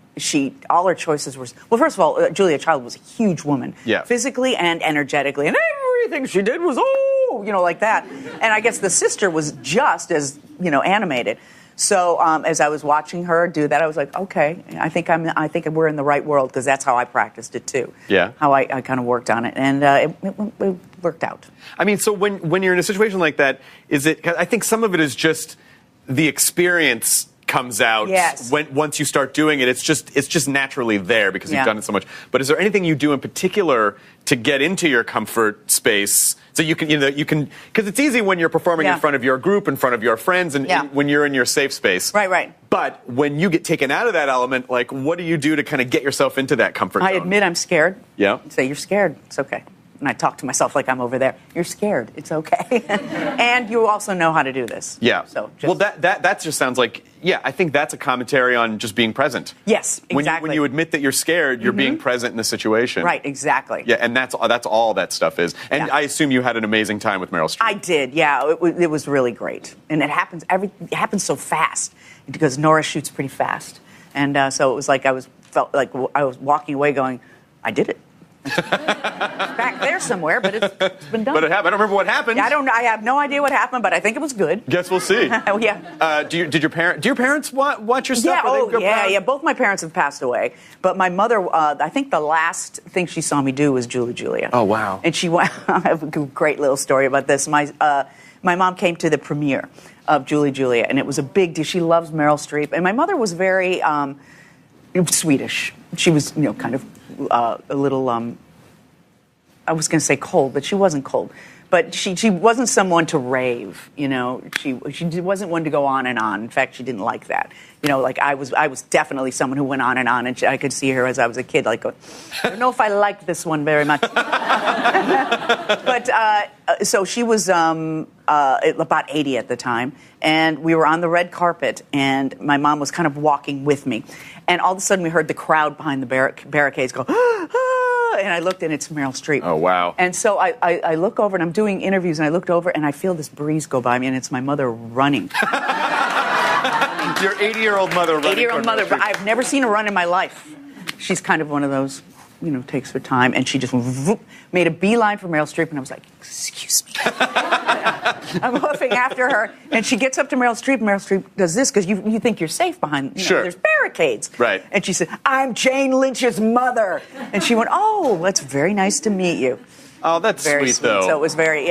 all her choices were... Well, first of all, Julia Child was a huge woman. Yeah. Physically and energetically. And everything she did was, like that. And I guess the sister was just as, animated. So as I was watching her do that, I was like, okay, I think we're in the right world because that's how I practiced it, too. Yeah. How I kind of worked on it. And it worked out. I mean, so when you're in a situation like that, I think some of it is just the experience comes out. Yes. Once you start doing it, it's just naturally there because you've done it so much. But is there anything you do in particular to get into your comfort space so you can because it's easy when you're performing in front of your group, in front of your friends, and when you're in your safe space. Right. But when you get taken out of that element, what do you do to kind of get yourself into that comfort zone? I admit I'm scared. Yeah. Say you're scared. It's okay. And I talk to myself like I'm over there. You're scared. It's okay. And you also know how to do this. Yeah. So that just sounds like, I think that's a commentary on just being present. Yes, exactly. When you admit that you're scared, you're being present in the situation. Right, exactly. Yeah, and that's all that stuff is. And I assume you had an amazing time with Meryl Streep. I did, yeah. It was really great. And it happens so fast because Nora shoots pretty fast. And so it was like I was walking away going, I did it. It's back there somewhere, but it's been done. But it happened. I don't remember what happened. I have no idea what happened, but I think it was good. Guess we'll see. Yeah. Do your parents watch your stuff? Yeah. Both my parents have passed away, but my mother, I think the last thing she saw me do was Julia. Oh wow! And I have a great little story about this. My mom came to the premiere of Julia, and it was a big deal. She loves Meryl Streep, and my mother was very Swedish. She was, kind of a little, I was going to say cold, but she wasn't cold. But she wasn't someone to rave, She wasn't one to go on and on. In fact, she didn't like that. I was definitely someone who went on, and I could see her as I was a kid, I don't know if I like this one very much. But so she was about 80 at the time, and we were on the red carpet, and my mom was kind of walking with me. And all of a sudden, we heard the crowd behind the barricades go, ah, and I looked, and it's Meryl Streep. Oh, wow. And so I look over, and I'm doing interviews, and I looked over, and I feel this breeze go by me, and it's my mother running. Your 80-year-old mother running. 80-year-old mother, but I've never seen her run in my life. She's kind of one of those, takes her time, and she just made a beeline for Meryl Streep, and I was like, excuse me. I'm hoofing after her, and she gets up to Meryl Streep, and Meryl Streep does this, because you think you're safe behind, there's barricades. Right. And she said, I'm Jane Lynch's mother. And she went, oh, that's very nice to meet you. Oh, that's very sweet, though. So it was very,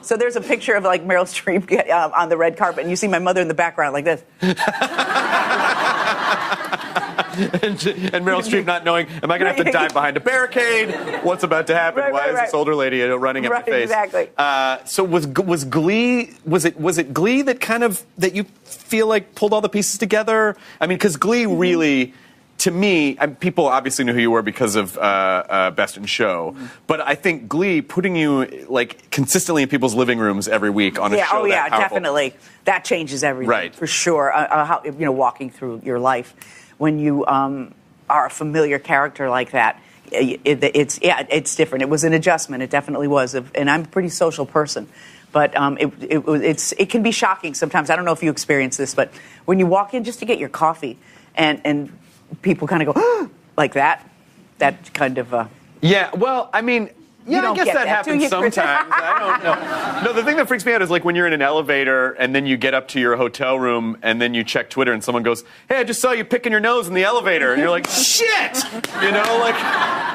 So there's a picture of like Meryl Streep on the red carpet, and you see my mother in the background like this. And Meryl Streep not knowing, am I going to have to dive behind a barricade? What's about to happen? Why is this older lady running at my face? Exactly. So was Glee? Was it Glee that you feel like pulled all the pieces together? I mean, because Glee really, to me, people obviously knew who you were because of Best in Show, but I think Glee, putting you like consistently in people's living rooms every week on a show. Oh yeah, that powerful, definitely. That changes everything, right? For sure. How, walking through your life. When you are a familiar character like that, it's different. It was an adjustment. It definitely was. And I'm a pretty social person, but it can be shocking sometimes. I don't know if you experience this, but when you walk in just to get your coffee, and people kind of go like that kind of. Yeah. Well, I mean. Yeah, I guess that happens sometimes. I don't know. No, the thing that freaks me out is like when you're in an elevator and then you get up to your hotel room and then you check Twitter and someone goes, "Hey, I just saw you picking your nose in the elevator," and you're like, "Shit!" Like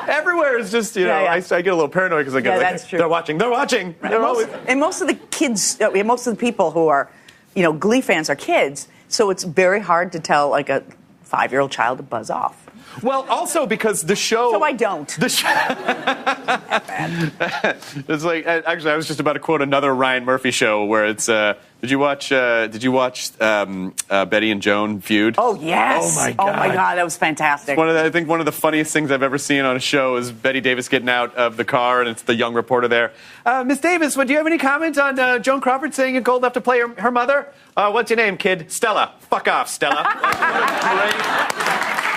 everywhere is just I get a little paranoid because I go, that's true. They're watching. Right. And most of the kids, most of the people who are, Glee fans are kids, so it's very hard to tell like a 5-year-old child to buzz off. Well, also because the show. So I don't. The show. It's like actually, I was just about to quote another Ryan Murphy show where it's. Did you watch Betty and Joan feud? Oh yes. Oh my god, that was fantastic. I think one of the funniest things I've ever seen on a show is Betty Davis getting out of the car and it's the young reporter there. Miss Davis, do you have any comment on Joan Crawford saying you're old enough to play her mother? What's your name, kid? Stella. Fuck off, Stella.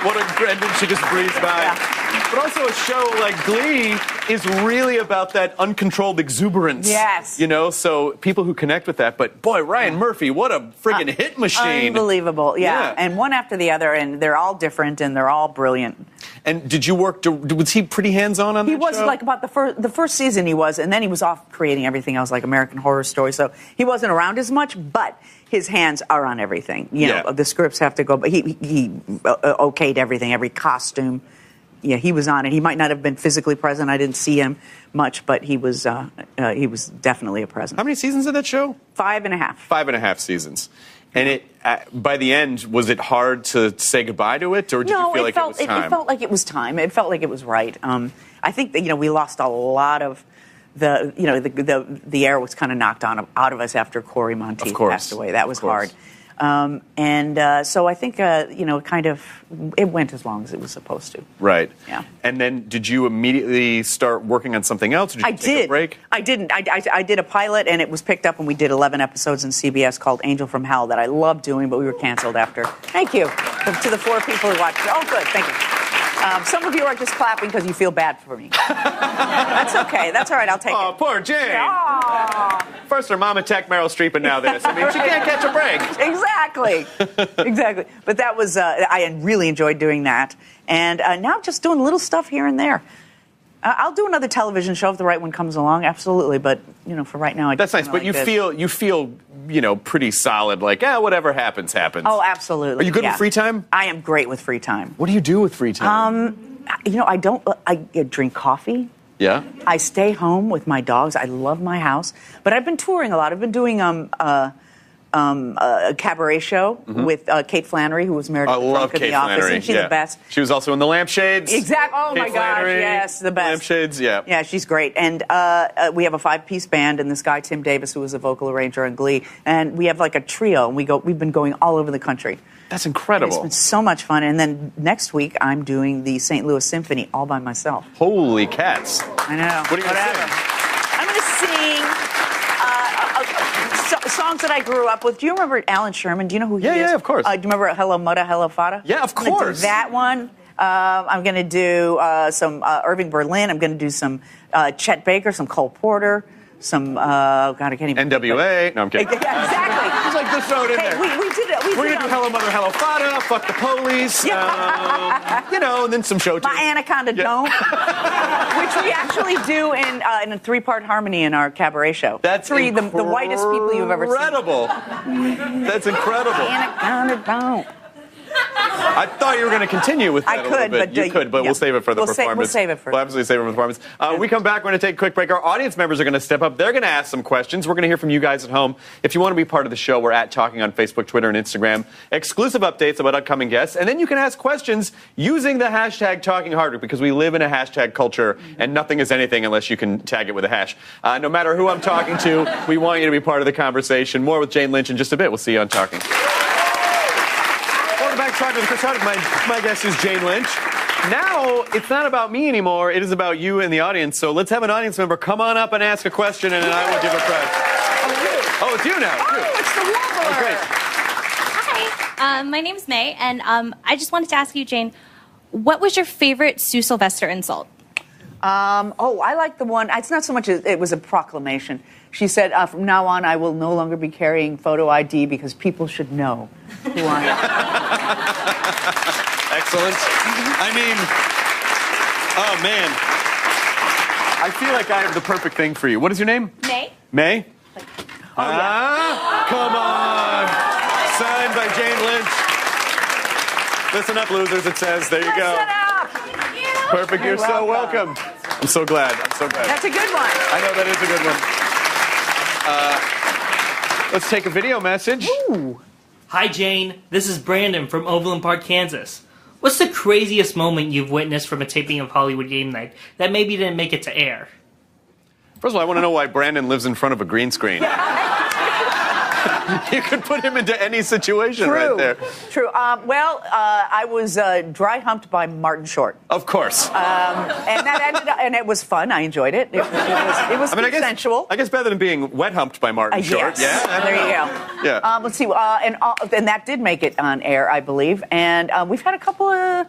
What a great, and then she just breezed by. Yeah. But also a show like Glee is really about that uncontrolled exuberance. Yes. So people who connect with that. But boy, Ryan Murphy, what a friggin' hit machine. Unbelievable, yeah. And one after the other, and they're all different, and they're all brilliant. And did you work, was he pretty hands-on on that show? He was like about the first season he was, and then he was off creating everything else like American Horror Story, so he wasn't around as much, but his hands are on everything. The scripts have to go, but he okayed everything, every costume. Yeah, he was on it. He might not have been physically present. I didn't see him much, but he was definitely a presence. How many seasons of that show? 5.5. 5.5 seasons. And it by the end, was it hard to say goodbye to it, or did you feel like it was time? It felt like it was time. It felt like it was right. I think that we lost a lot of the air was kind of knocked out of us after Corey Monteith passed away. That was hard. So I think, kind of, it went as long as it was supposed to. Right. Yeah. And then did you immediately start working on something else, or did you take a break? I didn't. I did a pilot, and it was picked up, and we did 11 episodes in CBS called Angel from Hell that I loved doing, but we were canceled after. Thank you to the 4 people who watched it. Oh, good. Thank you. Some of you are just clapping because you feel bad for me. That's okay. That's all right. I'll take it. Oh, poor Jane. First her mom attacked Meryl Streep and now this. I mean, she can't catch a break. Exactly. But that was, I really enjoyed doing that. And now just doing little stuff here and there. I'll do another television show if the right one comes along, absolutely. But, for right now, that's nice. But you feel, pretty solid, like, whatever happens, happens. Oh, absolutely. Are you good with free time? I am great with free time. What do you do with free time? I drink coffee. Yeah? I stay home with my dogs. I love my house. But I've been touring a lot. I've been doing a cabaret show with Kate Flannery, who was Meredith Funk in The Office, and she's the best. She was also in The Lampshades. Exactly. Oh, Kate my gosh, Flannery, yes, the best. Lampshades, yeah. Yeah, she's great. And we have a 5-piece band, and this guy, Tim Davis, who was a vocal arranger on Glee, and we have like a trio, and we've been going all over the country. That's incredible. And it's been so much fun. And then next week, I'm doing the St. Louis Symphony all by myself. Holy cats. I know. What are you going to sing? I'm going to sing songs that I grew up with. Do you remember Alan Sherman? Do you know who he is? Yeah, of course. Do you remember Hello Mudda, Hello Fada? Yeah, of course. I'm going to do that one. I'm going to do some Irving Berlin. I'm going to do some Chet Baker, some Cole Porter, some, God, I can't even... NWA. No, I'm kidding. Exactly. Just like to throw it in there. We did it. We're going to do Hello Mother, Hello Fada, Fuck the Police, and then some show tunes. My Anaconda Don't, which we actually do in a 3-part harmony in our cabaret show. That's the whitest people you've ever seen. Incredible. That's incredible. Anaconda Don't. I thought you were going to continue with that a little bit. You could, but we'll save it for the performance. We'll save it for. We'll absolutely save it for the performance. We come back, we're going to take a quick break. Our audience members are going to step up. They're going to ask some questions. We're going to hear from you guys at home. If you want to be part of the show, we're at Talking on Facebook, Twitter, and Instagram. Exclusive updates about upcoming guests. And then you can ask questions using the hashtag Talking Hardwick, because we live in a hashtag culture, and nothing is anything unless you can tag it with a hash. No matter who I'm talking to, we want you to be part of the conversation. More with Jane Lynch in just a bit. We'll see you on Talking. Welcome back to Talking with Chris Hardwick. My guest is Jane Lynch. Now, it's not about me anymore. It is about you and the audience. So let's have an audience member come on up and ask a question, and then I will give a prize. Oh, it's you now. Oh, it's the wobbler. Oh, great. Hi, my name's May, and I just wanted to ask you, Jane, what was your favorite Sue Sylvester insult? I like the one. It's not so much it was a proclamation. She said, from now on, I will no longer be carrying photo ID because people should know who I am. Excellent. I mean, oh, man. I feel like I have the perfect thing for you. What is your name? May. May? Oh, yeah. Come on. Signed by Jane Lynch. Listen up, losers, it says. There you go. Listen up. Perfect. You're so welcome. I'm so glad. That's a good one. I know that is a good one. Let's take a video message. Ooh. Hi, Jane. This is Brandon from Overland Park, Kansas. What's the craziest moment you've witnessed from a taping of Hollywood Game Night that maybe didn't make it to air? First of all, I want to know why Brandon lives in front of a green screen. You could put him into any situation right there. True. I was dry humped by Martin Short. Of course. And that ended up, and it was fun. I enjoyed it. It was consensual. I guess better than being wet humped by Martin Short. Yes. Yeah. There you go. Yeah. Let's see. And that did make it on air, I believe. And we've had a couple of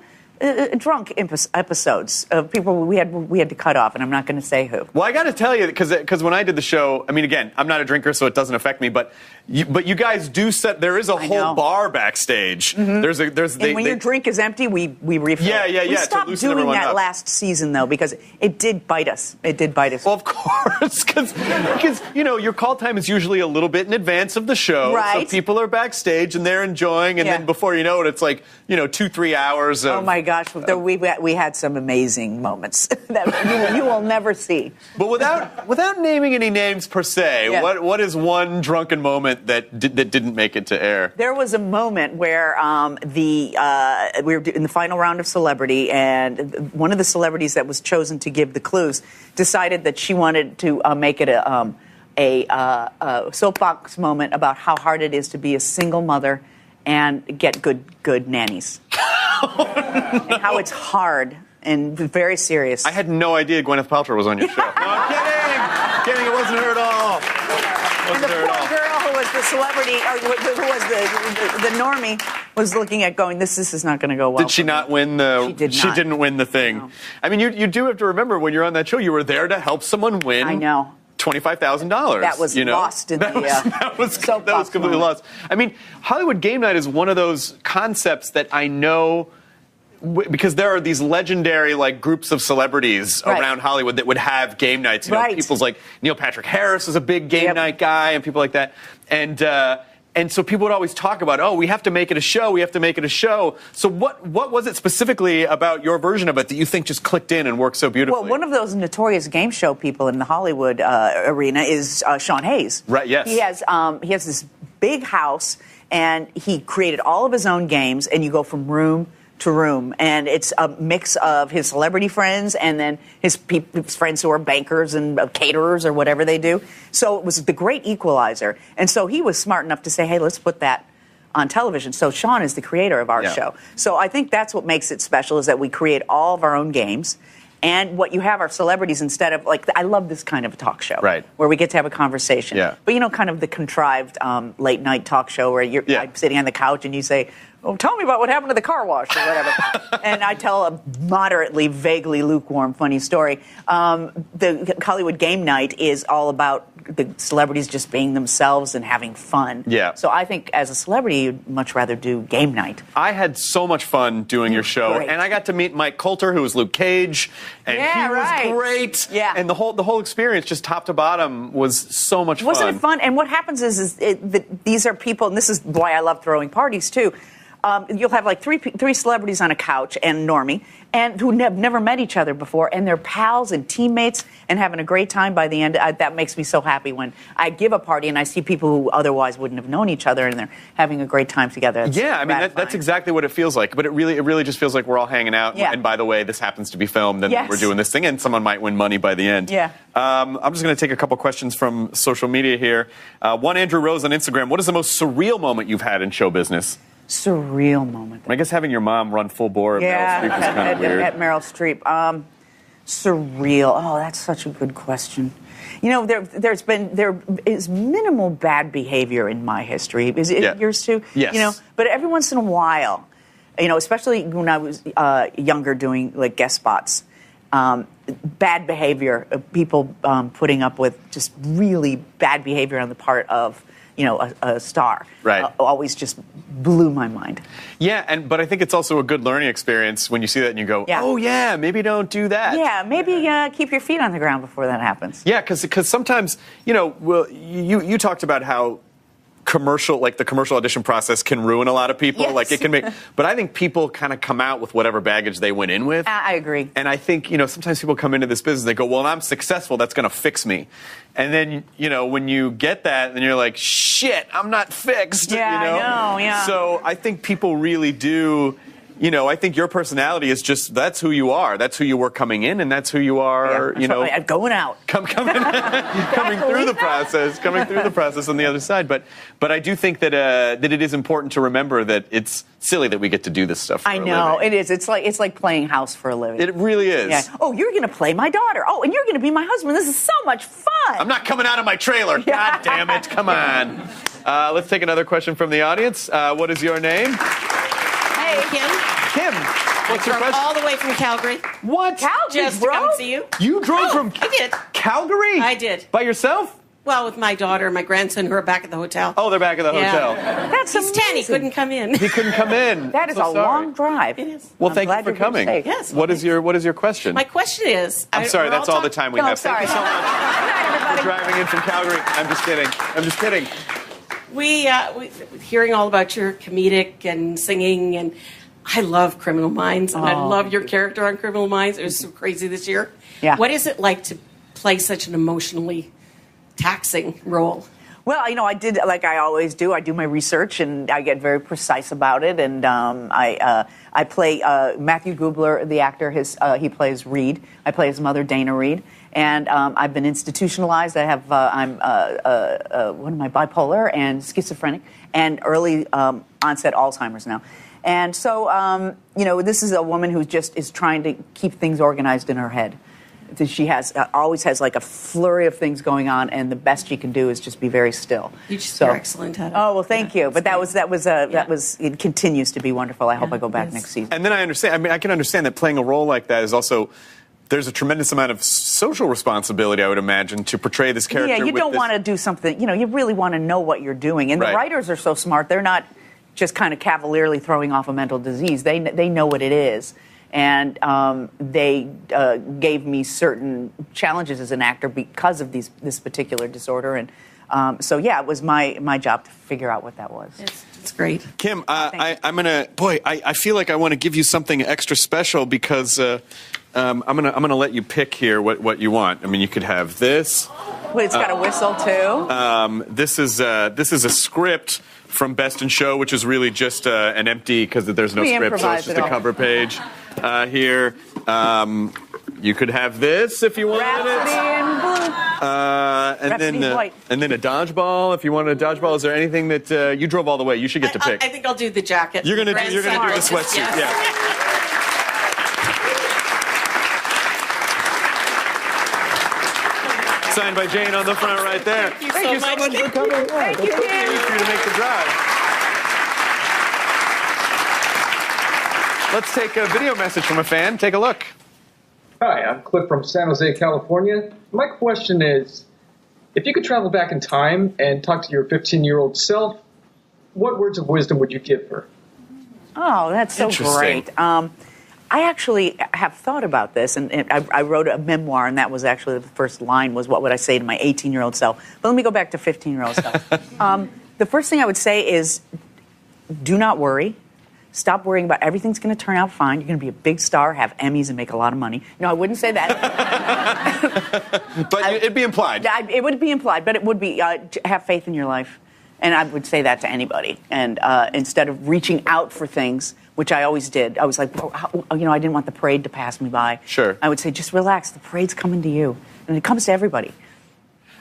drunk episodes of people we had to cut off, and I'm not going to say who. Well, I got to tell you, because when I did the show, I mean, again, I'm not a drinker, so it doesn't affect me. But you guys do set. There is a whole bar backstage. Mm-hmm. When your drink is empty, we refill. Yeah. We stopped doing that last season though, because it did bite us. Well, of course, because your call time is usually a little bit in advance of the show, right? So people are backstage and they're enjoying, and then before you know it, it's like 2-3 hours. Oh my gosh, we had some amazing moments that you will never see. But without naming any names per se, what is one drunken moment that didn't make it to air? There was a moment where we were in the final round of Celebrity, and one of the celebrities that was chosen to give the clues decided that she wanted to make it a soapbox moment about how hard it is to be a single mother and get good nannies. And how it's hard and very serious. I had no idea Gwyneth Paltrow was on your show. No, I'm kidding. It wasn't her at all. And the poor girl who was the celebrity, who was the normie, was looking at going, this is not going to go well. Did she not win the... She did not. She didn't win the thing. No. I mean, you do have to remember, when you're on that show, you were there to help someone win... I know. $25,000. That was lost in that was completely moment. lost. I mean, Hollywood Game Night is one of those concepts that I know, because there are these legendary groups of celebrities around Hollywood that would have game nights. People's like Neil Patrick Harris is a big game night guy, and people like that. And so people would always talk about, we have to make it a show. We have to make it a show. So what was it specifically about your version of it that you think just clicked in and worked so beautifully? Well, one of those notorious game show people in the Hollywood arena is Sean Hayes. Right. Yes. He has this big house, and he created all of his own games. And you go from room to room, and it's a mix of his celebrity friends and then his friends who are bankers and caterers or whatever they do. So it was the great equalizer. And so he was smart enough to say, hey, let's put that on television. So Sean is the creator of our show. So I think that's what makes it special, is that we create all of our own games. And what you have are celebrities instead of, I love this kind of a talk show. Right. Where we get to have a conversation. Yeah. But, kind of the contrived late night talk show where I'm sitting on the couch and you say, tell me about what happened to the car wash or whatever. And I tell a moderately, vaguely lukewarm, funny story. The Hollywood Game Night is all about the celebrities just being themselves and having fun. Yeah. So I think as a celebrity, you'd much rather do game night. I had so much fun doing your show, and I got to meet Mike Coulter, who was Luke Cage, and he was great. Yeah. And the whole experience, just top to bottom, was so much fun. Wasn't it fun? And what happens is these are people, and this is why I love throwing parties too. you'll have like three celebrities on a couch and Normie, and who have never met each other before, and they're pals and teammates and having a great time by the end. That makes me so happy when I give a party and I see people who otherwise wouldn't have known each other and they're having a great time together. That's I mean, that's exactly what it feels like. But it really just feels like we're all hanging out. Yeah. And by the way, this happens to be filmed, and Yes. we're doing this thing, and someone might win money by the end. Yeah. I'm just going to take a couple questions from social media here. One, Andrew Rose on Instagram. What is the most surreal moment you've had in show business? Surreal moment. I guess having your mom run full bore at Meryl Streep is kind of weird. At Meryl Streep. Surreal. Oh, that's such a good question. You know, there is minimal bad behavior in my history. Is it yours too? Yes. You know, but every once in a while, you know, especially when I was younger doing like guest spots, bad behavior, people putting up with just really bad behavior on the part of, you know, a star. Right. Always just blew my mind. Yeah, but I think it's also a good learning experience when you see that and you go, oh yeah, maybe don't do that. Yeah, maybe keep your feet on the ground before that happens. Yeah, because sometimes, you know, you talked about how the commercial audition process can ruin a lot of people. Yes. Like it can make, but I think people kind of come out with whatever baggage they went in with. I agree. And I think, you know, sometimes people come into this business, they go, well, I'm successful, that's going to fix me. And then, you know, when you get that, then you're like, shit, I'm not fixed. Yeah, you know? I know, yeah. So I think people really do, you know, I think your personality is just, that's who you are. That's who you were coming in, and that's who you are, you know. Going out. Coming through the process on the other side. But I do think that it is important to remember that it's silly that we get to do this stuff for a know, living. it is. It's like playing house for a living. It really is. Yeah. Oh, you're going to play my daughter. Oh, and you're going to be my husband. This is so much fun. I'm not coming out of my trailer. God damn it. Come on. Let's take another question from the audience. What is your name? Hey, Kim. Kim. What's your question? All the way from Calgary. What? Calgary, Just to come see you. You drove from I did. Calgary? I did. By yourself? Well, with my daughter and my grandson who are back at the hotel. Oh, they're back at the hotel. That's He's 10. He amazing. couldn't come in. He couldn't come in. That is So a sorry. long drive. It is. Well, I'm thank you glad for you're here coming. safe. Yes. What is your question? My question is... I'm sorry, that's all the time we No, have. sorry. Thank you so much Good night, for everybody. driving in from Calgary. I'm just kidding. We hearing all about your comedic and singing, and I love Criminal Minds, and I love your character on Criminal Minds. It was so crazy this year. Yeah. What is it like to play such an emotionally taxing role? Well, you know, I did, like I always do, I do my research and I get very precise about it. And I play Matthew Gubler, the actor, he plays Reed. I play his mother, Dana Reed. And I've been institutionalized. I'm what am I, bipolar and schizophrenic and early onset Alzheimer's now. And so, you know, this is a woman who just is trying to keep things organized in her head. She always has like a flurry of things going on, and the best she can do is just be very still. You're excellent at it. Oh well, thank you. But that was it continues to be wonderful. I hope I go back next season. And then I understand. I mean, I can understand that playing a role like that is also. There's a tremendous amount of social responsibility, I would imagine, to portray this character. Yeah, you don't want to do something. You know, you really want to know what you're doing. And the writers are so smart; they're not just kind of cavalierly throwing off a mental disease. They know what it is. And they gave me certain challenges as an actor because of this particular disorder. And so, yeah, it was my job to figure out what that was. It's great. Kim, I'm going to, I feel like I want to give you something extra special because I'm gonna let you pick here what you want. I mean, you could have this. Wait, it's got a whistle, too? This is a script from Best in Show, which is really just an empty, because there's no script, so it's just a cover page. Here, you could have this if you wanted Rhapsody in blue. and then a dodgeball if you wanted a dodgeball. Is there anything that you drove all the way? You should get to pick. I think I'll do the jacket. You're gonna do the sweatsuit. Yes. Yeah. Signed by Jane on the front right there. Thank you so much for coming. Thank you, Kim. For you to make the drive. Let's take a video message from a fan. Take a look. Hi, I'm Cliff from San Jose, California. My question is, if you could travel back in time and talk to your 15-year-old self, what words of wisdom would you give her? Oh, that's so great. I actually have thought about this, and I wrote a memoir, and that was actually the first line was, what would I say to my 18-year-old self? But let me go back to 15-year-old self. The first thing I would say is, do not worry. Stop worrying about everything's going to turn out fine. You're going to be a big star, have Emmys, and make a lot of money. No, I wouldn't say that. But it'd be implied. It would be implied, but it would be have faith in your life. And I would say that to anybody. And instead of reaching out for things, which I always did, I was like, I didn't want the parade to pass me by. Sure. I would say, just relax. The parade's coming to you. And it comes to everybody.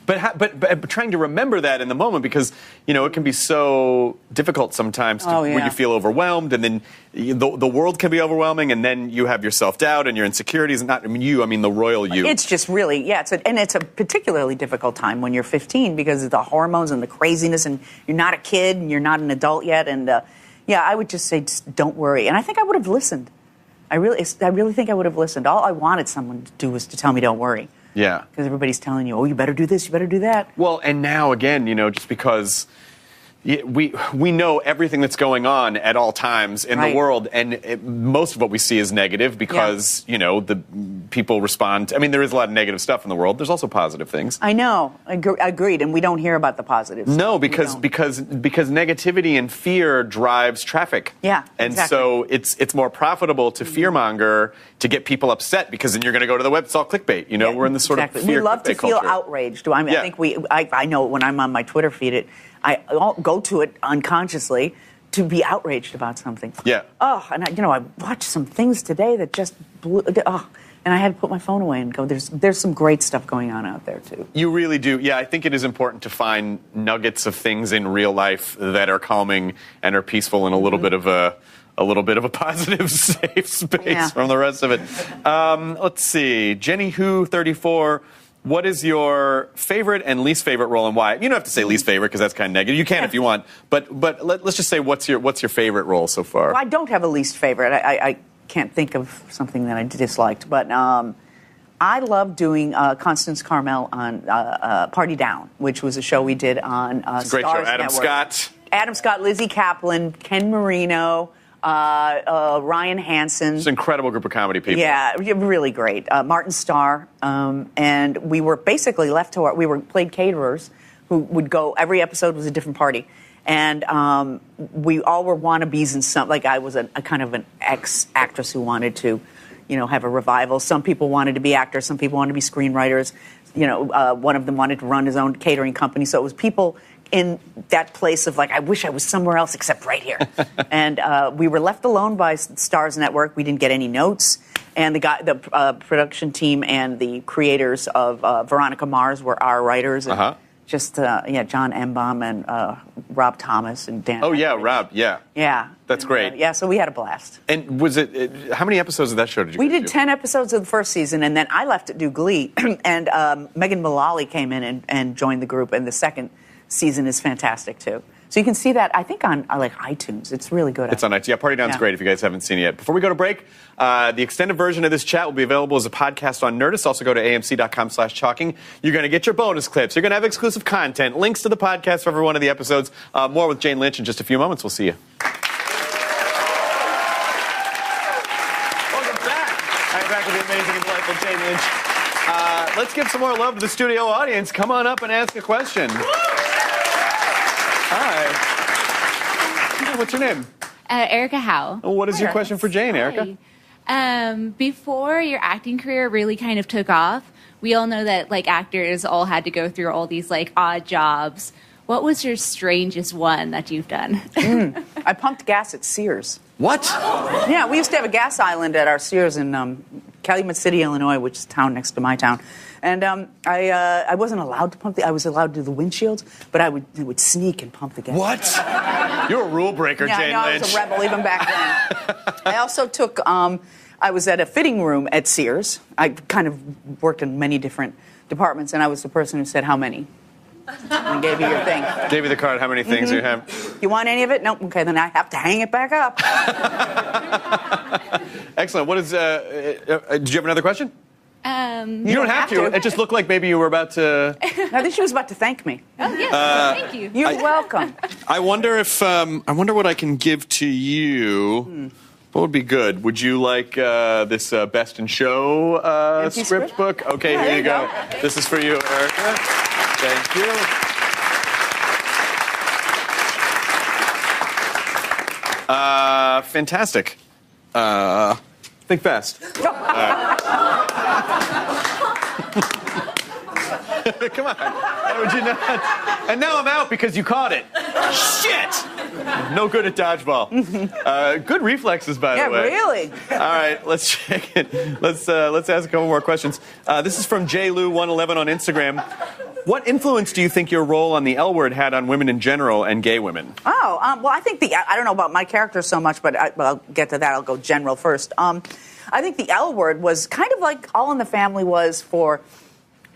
But trying to remember that in the moment, because it can be so difficult sometimes where you feel overwhelmed, and then the world can be overwhelming, and then you have your self-doubt and your insecurities, and not the royal you. It's just really it's a particularly difficult time when you're 15 because of the hormones and the craziness, and you're not a kid and you're not an adult yet, and I would just say just don't worry, and I think I would have listened. I really think I would have listened. All I wanted someone to do was to tell me don't worry. Yeah. Because everybody's telling you, you better do this, you better do that. Well, and now, again, just because we know everything that's going on at all times in the world, and most of what we see is negative because, the people respond. There is a lot of negative stuff in the world. There's also positive things. I know. Agreed. And we don't hear about the positives. No, because negativity and fear drives traffic. Yeah, and exactly. so it's more profitable to fearmonger to get people upset, because then you're going to go to the web. It's all clickbait. We're in this sort of fear. We love to feel culture. outraged. I think I know when I'm on my Twitter feed, I go to it unconsciously to be outraged about something. Yeah. Oh, and I watched some things today that just blew. And I had to put my phone away and go. There's some great stuff going on out there too. You really do. Yeah, I think it is important to find nuggets of things in real life that are calming and are peaceful and a little bit of a positive, safe space from the rest of it. Let's see. Jenny Who 34. What is your favorite and least favorite role, and why? You don't have to say least favorite because that's kind of negative. You can if you want, but let's just say what's your favorite role so far? Well, I don't have a least favorite. I can't think of something that I disliked, but I love doing Constance Carmel on Party Down, which was a show we did on it's a great Stars show. Adam Scott, Lizzie Kaplan, Ken Marino. Ryan Hansen. It's an incredible group of comedy people. Yeah, really great. Martin Starr. And we were basically left to we played caterers who would go, every episode was a different party. And we all were wannabes in some, like I was a kind of an ex-actress who wanted to, have a revival. Some people wanted to be actors, some people wanted to be screenwriters. One of them wanted to run his own catering company. So it was people in that place of I wish I was somewhere else except right here. And we were left alone by Stars Network. We didn't get any notes. And the production team and the creators of Veronica Mars were our writers. And John Embaum and Rob Thomas and Dan. Oh, yeah, Rob, yeah. Yeah. That's great. So we had a blast. And was it how many episodes of that show did you We guys did do? 10 episodes of the first season, and then I left to do Glee. And Megan Mullally came in and joined the group, and the second season is fantastic, too. So you can see that, I think, on iTunes. It's really good. It's on iTunes. Yeah, Party Down's great if you guys haven't seen it yet. Before we go to break, the extended version of this chat will be available as a podcast on Nerdist. Also go to amc.com/talking. You're going to get your bonus clips. You're going to have exclusive content, links to the podcast for every one of the episodes. More with Jane Lynch in just a few moments. We'll see you. Welcome back. I'm back with the amazing and delightful Jane Lynch. Let's give some more love to the studio audience. Come on up and ask a question. Hi. What's your name? Erica Howe. What is your question for Jane, Erica? Before your acting career really kind of took off, we all know that actors all had to go through all these odd jobs. What was your strangest one that you've done? I pumped gas at Sears. What? Yeah, we used to have a gas island at our Sears in Calumet City, Illinois, which is a town next to my town. And I wasn't allowed to pump I was allowed to do the windshields, but I would sneak and pump the gas. What? You're a rule breaker, Jane Lynch. I was a rebel even back then. I also took, I was at a fitting room at Sears. I kind of worked in many different departments, and I was the person who said, how many? And gave you your thing. Gave you the card, how many things you have? You want any of it? Nope. Okay, then I have to hang it back up. Excellent. What is, did you have another question? You don't have to. It just looked like maybe you were about to. I think she was about to thank me. Oh, yes. Thank you. You're welcome. I wonder if, I wonder what I can give to you. What would be good? Would you like this Best in Show script book? Okay, here you go. This is for you, Erica. Thank you. Fantastic. Think fast. Come on. How would you not? And now I'm out because you caught it. Shit! No good at dodgeball. Good reflexes, by the way. Yeah, really. All right, let's check it. Let's ask a couple more questions. This is from JLou111 on Instagram. What influence do you think your role on the L Word had on women in general and gay women? Oh, well, I think I don't know about my character so much, but I'll get to that. I'll go general first. I think the L Word was kind of like All in the Family was for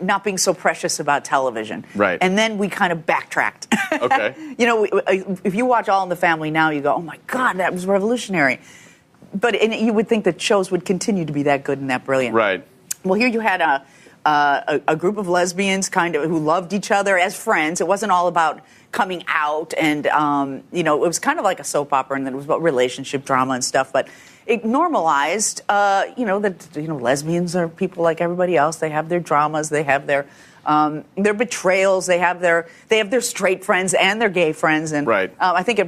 not being so precious about television. Right. And then we kind of backtracked. Okay. If you watch All in the Family now, you go, oh, my God, that was revolutionary. But you would think that shows would continue to be that good and that brilliant. Right. Well, here you had a group of lesbians kind of who loved each other as friends. It wasn't all about coming out, and it was kind of like a soap opera, and it was about relationship drama and stuff. But it normalized, that lesbians are people like everybody else. They have their dramas, they have their betrayals, they have their straight friends and their gay friends, and right. I think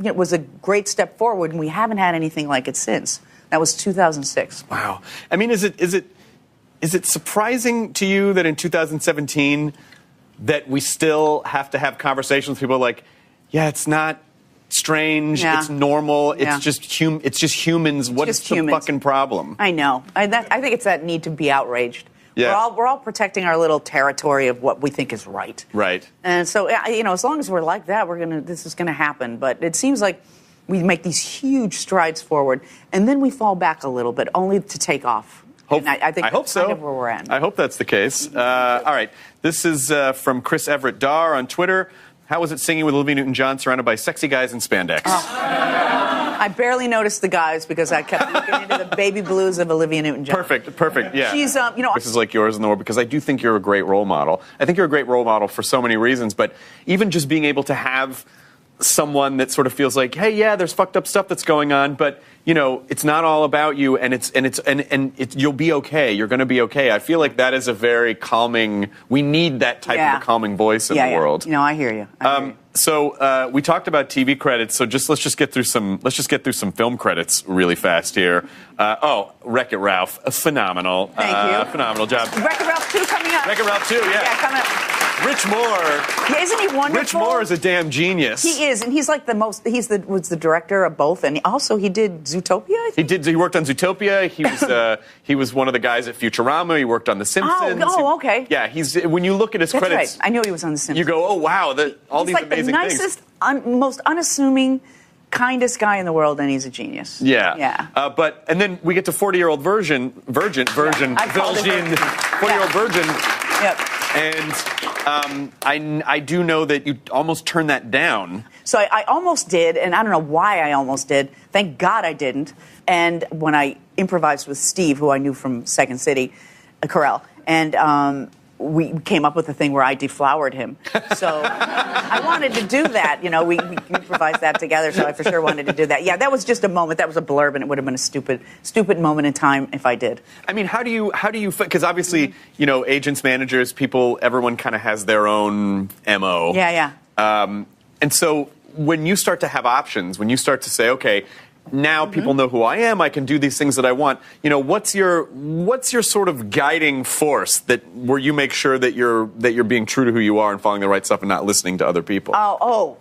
it was a great step forward, and we haven't had anything like it since. That was 2006. Wow. I mean, is it surprising to you that in 2017 that we still have to have conversations with people like, yeah, it's not strange, it's normal, it's just humans. What is the fucking problem? I know. I think it's that need to be outraged. Yeah. We're all protecting our little territory of what we think is right. Right. And so, as long as we're like that, this is gonna happen. But it seems like we make these huge strides forward, and then we fall back a little bit, only to take off. I think hope that's so. kind of where we're at. I hope that's the case. All right. This is from Chris Everett Dar on Twitter. How was it singing with Olivia Newton-John surrounded by sexy guys in spandex? Oh. I barely noticed the guys because I kept looking into the baby blues of Olivia Newton-John. Perfect. Yeah. She's, This is like yours in the world because I do think you're a great role model. I think you're a great role model for so many reasons, but even just being able to have someone that sort of feels like, hey, yeah, there's fucked up stuff that's going on, but it's not all about you, and you'll be okay. You're going to be okay. I feel like that is a very calming. We need that type of a calming voice in the world. I hear you. So we talked about TV credits. So let's just get through some film credits really fast here. Wreck-It Ralph, phenomenal. Thank you. Phenomenal job. Wreck-It Ralph 2 coming up. Wreck-It Ralph 2, Yeah, coming up. Rich Moore. Yeah, isn't he wonderful? Rich Moore is a damn genius. He is, and he's like was the director of both, and also he did Zootopia. I think? He worked on Zootopia. He was one of the guys at Futurama. He worked on The Simpsons. Oh, okay. Yeah, when you look at his That's credits, right. I knew he was on The Simpsons. you go, oh wow, all he's these amazing things. He's like the nicest, most unassuming, kindest guy in the world, and he's a genius. Yeah. And then we get to 40-year-old virgin, 40-year-old virgin. Yep. And I do know that you almost turned that down. So I almost did, and I don't know why I almost did. Thank God I didn't. And when I improvised with Steve, who I knew from Second City, Carell, and we came up with a thing where I deflowered him. So I wanted to do that. We improvised that together, so I for sure wanted to do that. Yeah, that was just a moment. That was a blurb, and it would have been a stupid moment in time if I did. I mean, how do you, because obviously, agents, managers, people, everyone kind of has their own MO. Yeah. And so when you start to have options, when you start to say, okay, now people know who I am, I can do these things that I want. What's your sort of guiding force where you make sure that you're being true to who you are and following the right stuff and not listening to other people? Well,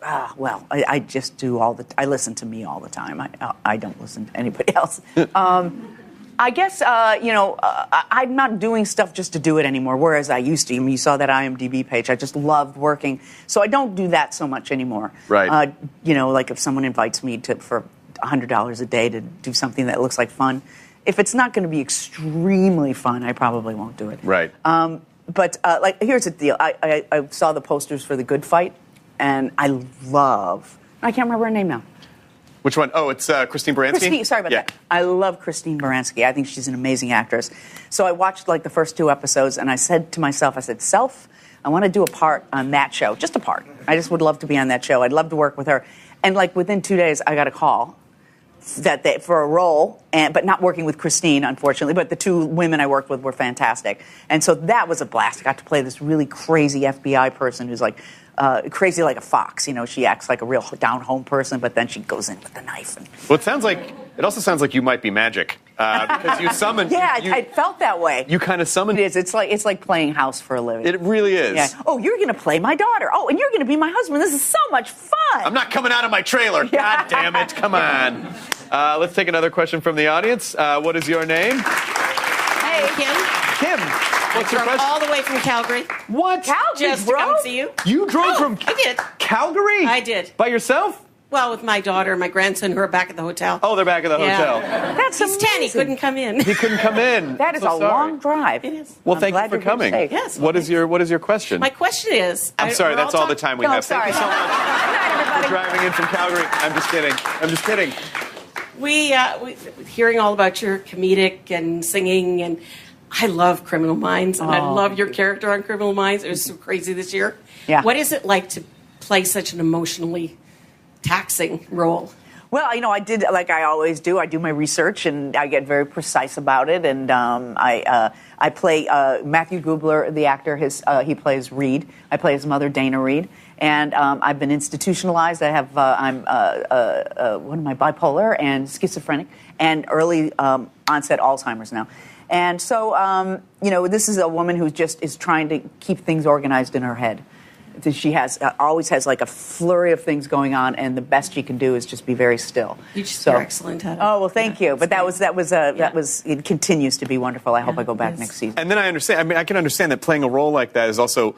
I just do I listen to me all the time. I don't listen to anybody else. I guess, I'm not doing stuff just to do it anymore, whereas I used to. I mean, you saw that IMDb page. I just loved working. So I don't do that so much anymore. Right. Like if someone invites me for $100 a day to do something that looks like fun, if it's not going to be extremely fun, I probably won't do it. Right. But here's the deal. I saw the posters for The Good Fight, and I can't remember her name now. Which one? Oh, it's Christine Baranski? Sorry about that. I love Christine Baranski. I think she's an amazing actress. So I watched the first 2 episodes, and I said to myself, Self, I want to do a part on that show. Just a part. I just would love to be on that show. I'd love to work with her. And within 2 days, I got a call for a role, but not working with Christine, unfortunately. But the two women I worked with were fantastic, and so that was a blast. I got to play this really crazy FBI person who's like crazy like a fox. You know, she acts like a real down-home person, but then she goes in with the knife. Well, it also sounds like you might be magic because you summoned. Yeah, I felt that way. You kind of summoned. It is. It's like playing house for a living. It really is. Yeah. Oh, you're going to play my daughter. Oh, and you're going to be my husband. This is so much fun. I'm not coming out of my trailer. God damn it! Come on. Let's take another question from the audience. What is your name? Hey, Kim. Kim. What's your question? All the way from Calgary. What? Calgary, Just to bro? come see you. You drove from I did. Calgary? I did. By yourself? Well, with my daughter and my grandson who are back at the hotel. Oh, they're back at the hotel. That's He's 10. He amazing. couldn't come in. He couldn't come in. That is So a sorry. long drive. It is. Well, I'm thank you glad for you're here coming. safe. Yes. What is your question? My question is... I'm sorry, that's all the time we No, have. sorry. Thank you so much Good night, for everybody. driving in from Calgary. I'm just kidding. We hearing all about your comedic and singing, and I love Criminal Minds, and I love your character on Criminal Minds. It was so crazy this year. Yeah. What is it like to play such an emotionally taxing role? Well, you know, I did like I always do. I do my research and I get very precise about it. And I play Matthew Gubler, the actor. He plays Reed. I play his mother, Dana Reed. And I've been institutionalized. I'm what am I, bipolar and schizophrenic and early onset Alzheimer's now. And so, you know, this is a woman who just is trying to keep things organized in her head. She always has like a flurry of things going on, and the best she can do is just be very still. You're excellent at it. Oh well, thank you. But that was it continues to be wonderful. I hope I go back next season. And then I understand. I mean, I can understand that playing a role like that is also.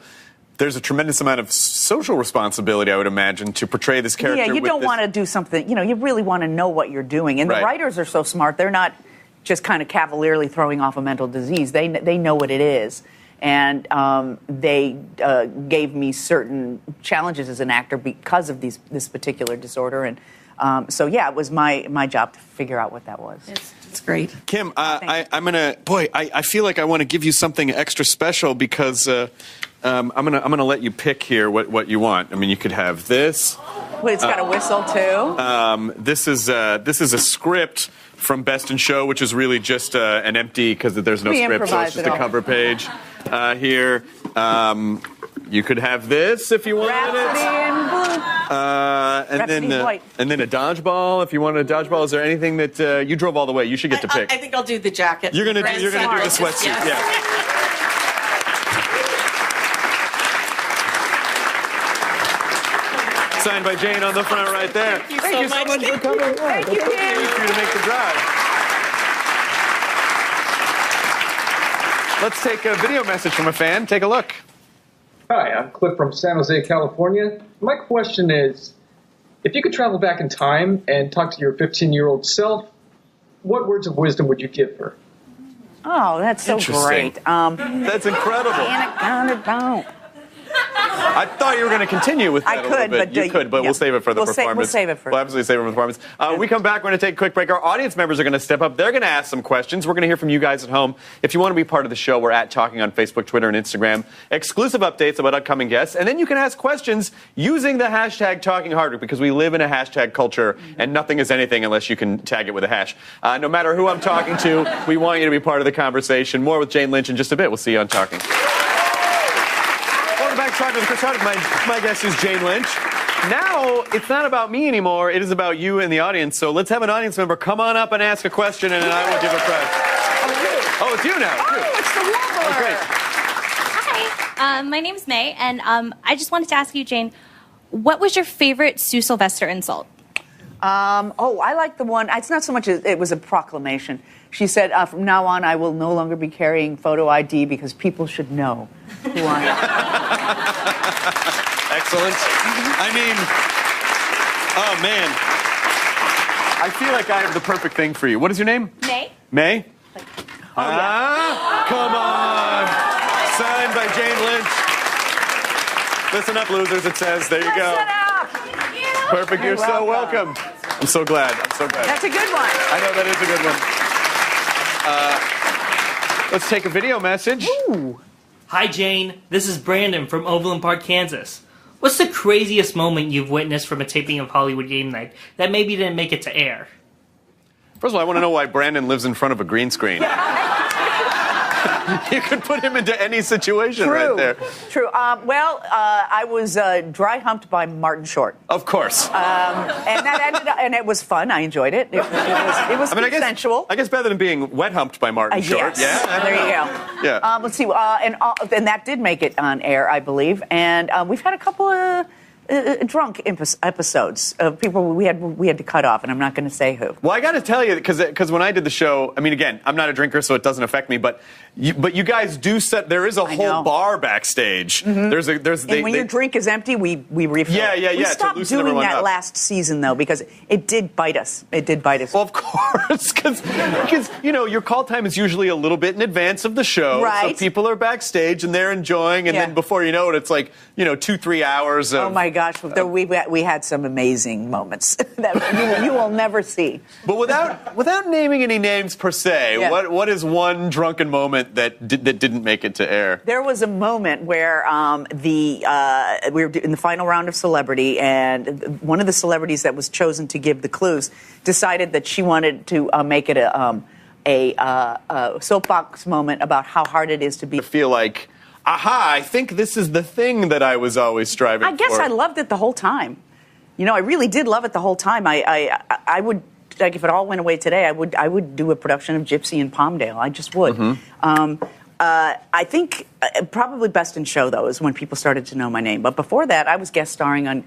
There's a tremendous amount of social responsibility, I would imagine, to portray this character. Yeah, you don't want to do something. You know, you really want to know what you're doing. And Right. the writers are so smart; they're not just kind of cavalierly throwing off a mental disease. They know what it is. And they gave me certain challenges as an actor because of this particular disorder. And so, yeah, it was my job to figure out what that was. It's great. Kim, I'm gonna. Boy, I feel like I want to give you something extra special because I'm gonna let you pick here what you want. I mean, you could have this. Well, it's got a whistle too. This is a script from Best in Show, which is really just an empty because there's no We script, so it's improvise just it a all. cover page here. You could have this if you wanted Rhapsody it. in blue. And then a dodgeball if you wanted a dodgeball. Is there anything that you drove all the way? You should get to pick. I think I'll do the jacket. You're gonna do the sweatsuit. Yes. Yeah. Signed by Jane on the front right there. Thank you so much for coming. Thank you, Dan. For you to make the drive. Let's take a video message from a fan. Take a look. Hi, I'm Cliff from San Jose, California. My question is, if you could travel back in time and talk to your 15-year-old self, what words of wisdom would you give her? Oh, that's so Interesting. great. That's incredible. Anaconda don't. I thought you were going to continue with that I a little could, bit. but, You could, but yeah. we'll save it for the We'll performance. save it for. We'll absolutely save it for the performance. When we come back, we're going to take a quick break. Our audience members are going to step up. They're going to ask some questions. We're going to hear from you guys at home. If you want to be part of the show, we're at Talking on Facebook, Twitter, and Instagram. Exclusive updates about upcoming guests. And then you can ask questions using the hashtag Talking Hardwick because we live in a hashtag culture and nothing is anything unless you can tag it with a hash. No matter who I'm talking to, we want you to be part of the conversation. More with Jane Lynch in just a bit. We'll see you on Talking. Welcome back to Talking with Chris Hardwick. My guest is Jane Lynch. Now, it's not about me anymore. It is about you and the audience. So let's have an audience member come on up and ask a question, and then I will give a prize. Oh, it's you now. Oh, it's the Warbler. Oh, great. Hi, my name's May, and I just wanted to ask you, Jane, what was your favorite Sue Sylvester insult? I like the one. It's not so much. It was a proclamation. She said, "From now on, I will no longer be carrying photo ID because people should know who I am." Excellent. I mean, oh, man. I feel like I have the perfect thing for you. What is your name? May. May? Come on. Signed by Jane Lynch. Listen up, losers, it says. There you go. Listen up. Perfect. You're so welcome. I'm so glad. That's a good one. I know that is a good one. Let's take a video message. Ooh. Hi, Jane. This is Brandon from Overland Park, Kansas. What's the craziest moment you've witnessed from a taping of Hollywood Game Night that maybe didn't make it to air? First of all, I want to know why Brandon lives in front of a green screen. You could put him into any situation right there. True. I was dry humped by Martin Short. Of course. And that ended up, and it was fun. I enjoyed it. It was consensual. I guess better than being wet humped by Martin Short. Yes. Yeah. There you go. Yeah. Let's see. And that did make it on air, I believe. And we've had a couple of drunk episodes of people we had to cut off, and I'm not going to say who. Well, I got to tell you, because when I did the show, I mean, again, I'm not a drinker, so it doesn't affect me. But you guys do set. There is a whole bar backstage. Mm-hmm. When your drink is empty, we refill. Yeah. We stopped doing that last season though because it did bite us. Well, of course, because your call time is usually a little bit in advance of the show, right? So people are backstage and they're enjoying, and then before you know it, it's like 2-3 hours. Of, oh my gosh, we had some amazing moments that you will never see. But without naming any names per se, what is one drunken moment that didn't make it to air? There was a moment where we were in the final round of Celebrity, and one of the celebrities that was chosen to give the clues decided that she wanted to make it a soapbox moment about how hard it is to be. I feel like, aha, I think this is the thing that I was always striving for. I guess I loved it the whole time. I really did love it the whole time. I would, like, if it all went away today, I would do a production of Gypsy in Palmdale. I just would. Mm-hmm. I think probably Best in Show, though, is when people started to know my name. But before that, I was guest starring on,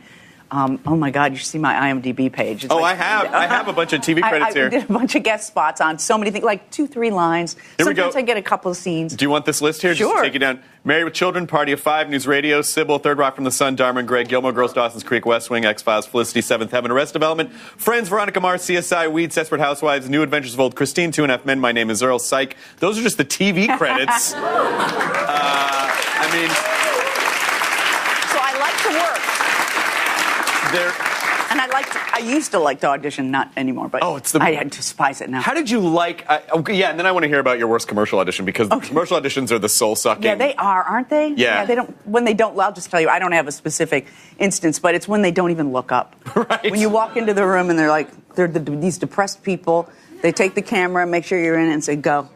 oh my God, you should see my IMDb page. It's I have a bunch of TV credits here. I did a bunch of guest spots on so many things, like 2-3 lines. Here we go. Sometimes I get a couple of scenes. Do you want this list here? Sure. Just to take you down. Married with Children, Party of Five, News Radio, Sybil, Third Rock from the Sun, Dharma and Greg, Gilmore Girls, Dawson's Creek, West Wing, X-Files, Felicity, Seventh Heaven, Arrested Development, Friends, Veronica Mars, CSI, Weeds, Desperate Housewives, New Adventures of Old Christine, 2.5 Men, My Name is Earl, Psych. Those are just the TV credits. So I like to work. And I used to like to audition, not anymore, but I despise it now. How did you like, and then I want to hear about your worst commercial audition, because commercial auditions are the soul-sucking. Yeah, they are, aren't they? Yeah. When they don't, I'll just tell you, I don't have a specific instance, but it's when they don't even look up. Right. When you walk into the room and they're these depressed people, they take the camera, make sure you're in it, and say, go.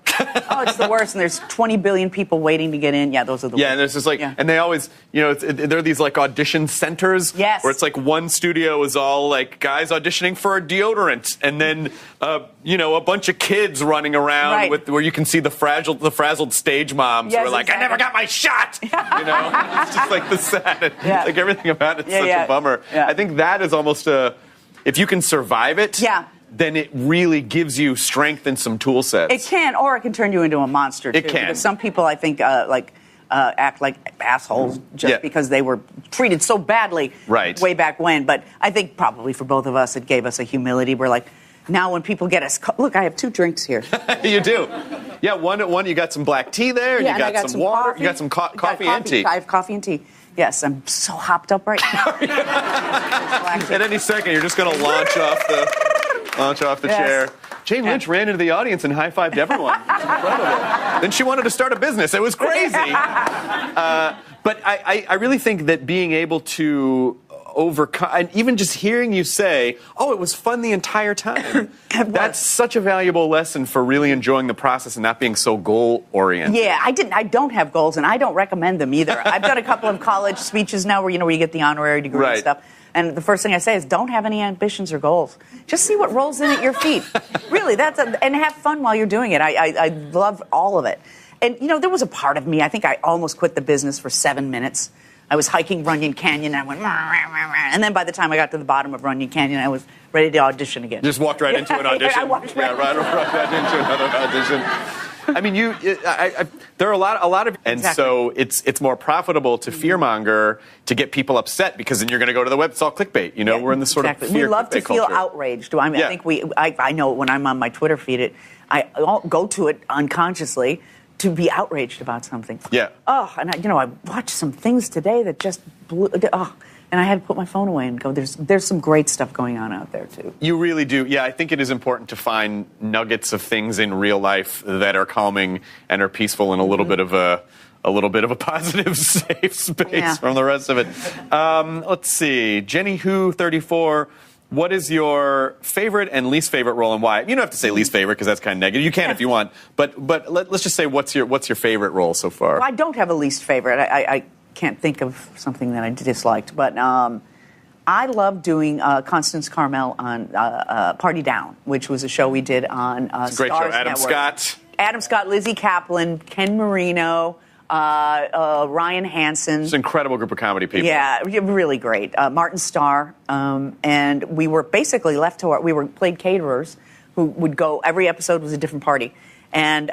Oh, it's the worst, and there's 20 billion people waiting to get in. Yeah, those are the worst. Yeah, and it's just and they always, there are these like audition centers. Yes. Where it's like one studio is all like guys auditioning for a deodorant, and then a bunch of kids running around where you can see the frazzled stage moms who are like, exactly. I never got my shot. It's just like the sad, like everything about it's such a bummer. Yeah. I think that is almost if you can survive it. Yeah. Then it really gives you strength and some tool sets. It can, or it can turn you into a monster, too. It can. Because some people, I think, act like assholes just because they were treated so badly way back when. But I think probably for both of us, it gave us a humility. We're like, now when people get us, look, I have 2 drinks here. You do. Yeah, one you got some black tea there, and you got some water, you got some coffee and tea. I have coffee and tea. Yes, I'm so hopped up right now. At any second, you're just going to launch off the chair. Jane Lynch ran into the audience and high-fived everyone. It was incredible. Then she wanted to start a business. It was crazy. But I really think that being able to overcome, and even just hearing you say, it was fun the entire time. That's such a valuable lesson for really enjoying the process and not being so goal-oriented. Yeah, I don't have goals, and I don't recommend them either. I've done a couple of college speeches now where you get the honorary degree and stuff. And the first thing I say is, don't have any ambitions or goals. Just see what rolls in at your feet. Really, and have fun while you're doing it. I love all of it. And, there was a part of me, I think I almost quit the business for 7 minutes. I was hiking Runyon Canyon, and I went, and then by the time I got to the bottom of Runyon Canyon, I was ready to audition again. Just walked right into an audition. I walked right into another audition. I mean, there are a lot of, and so it's more profitable to fearmonger to get people upset, because then you're going to go to the web. It's all clickbait. We're in this sort of fear. We love to feel culture. outraged. I mean, I think I know when I'm on my Twitter feed, I go to it unconsciously to be outraged about something. Yeah. And I watched some things today that just blew. And I had to put my phone away and go, there's some great stuff going on out there, too. You really do. Yeah, I think it is important to find nuggets of things in real life that are calming and are peaceful and a little bit of a positive, safe space from the rest of it. Let's see. Jenny Who, 34. what is your favorite and least favorite role and why? You don't have to say least favorite because that's kind of negative. You can if you want, but let's just say what's your favorite role so far? Well, I don't have a least favorite. I can't think of something that I disliked, but I love doing Constance Carmel on Party Down, which was a show we did on it's a great Starz show. Adam Scott, Lizzie Kaplan, Ken Marino, Ryan Hansen. It's an incredible group of comedy people. Yeah, really great. Martin Starr, and we were basically left to played caterers who would go. Every episode was a different party, and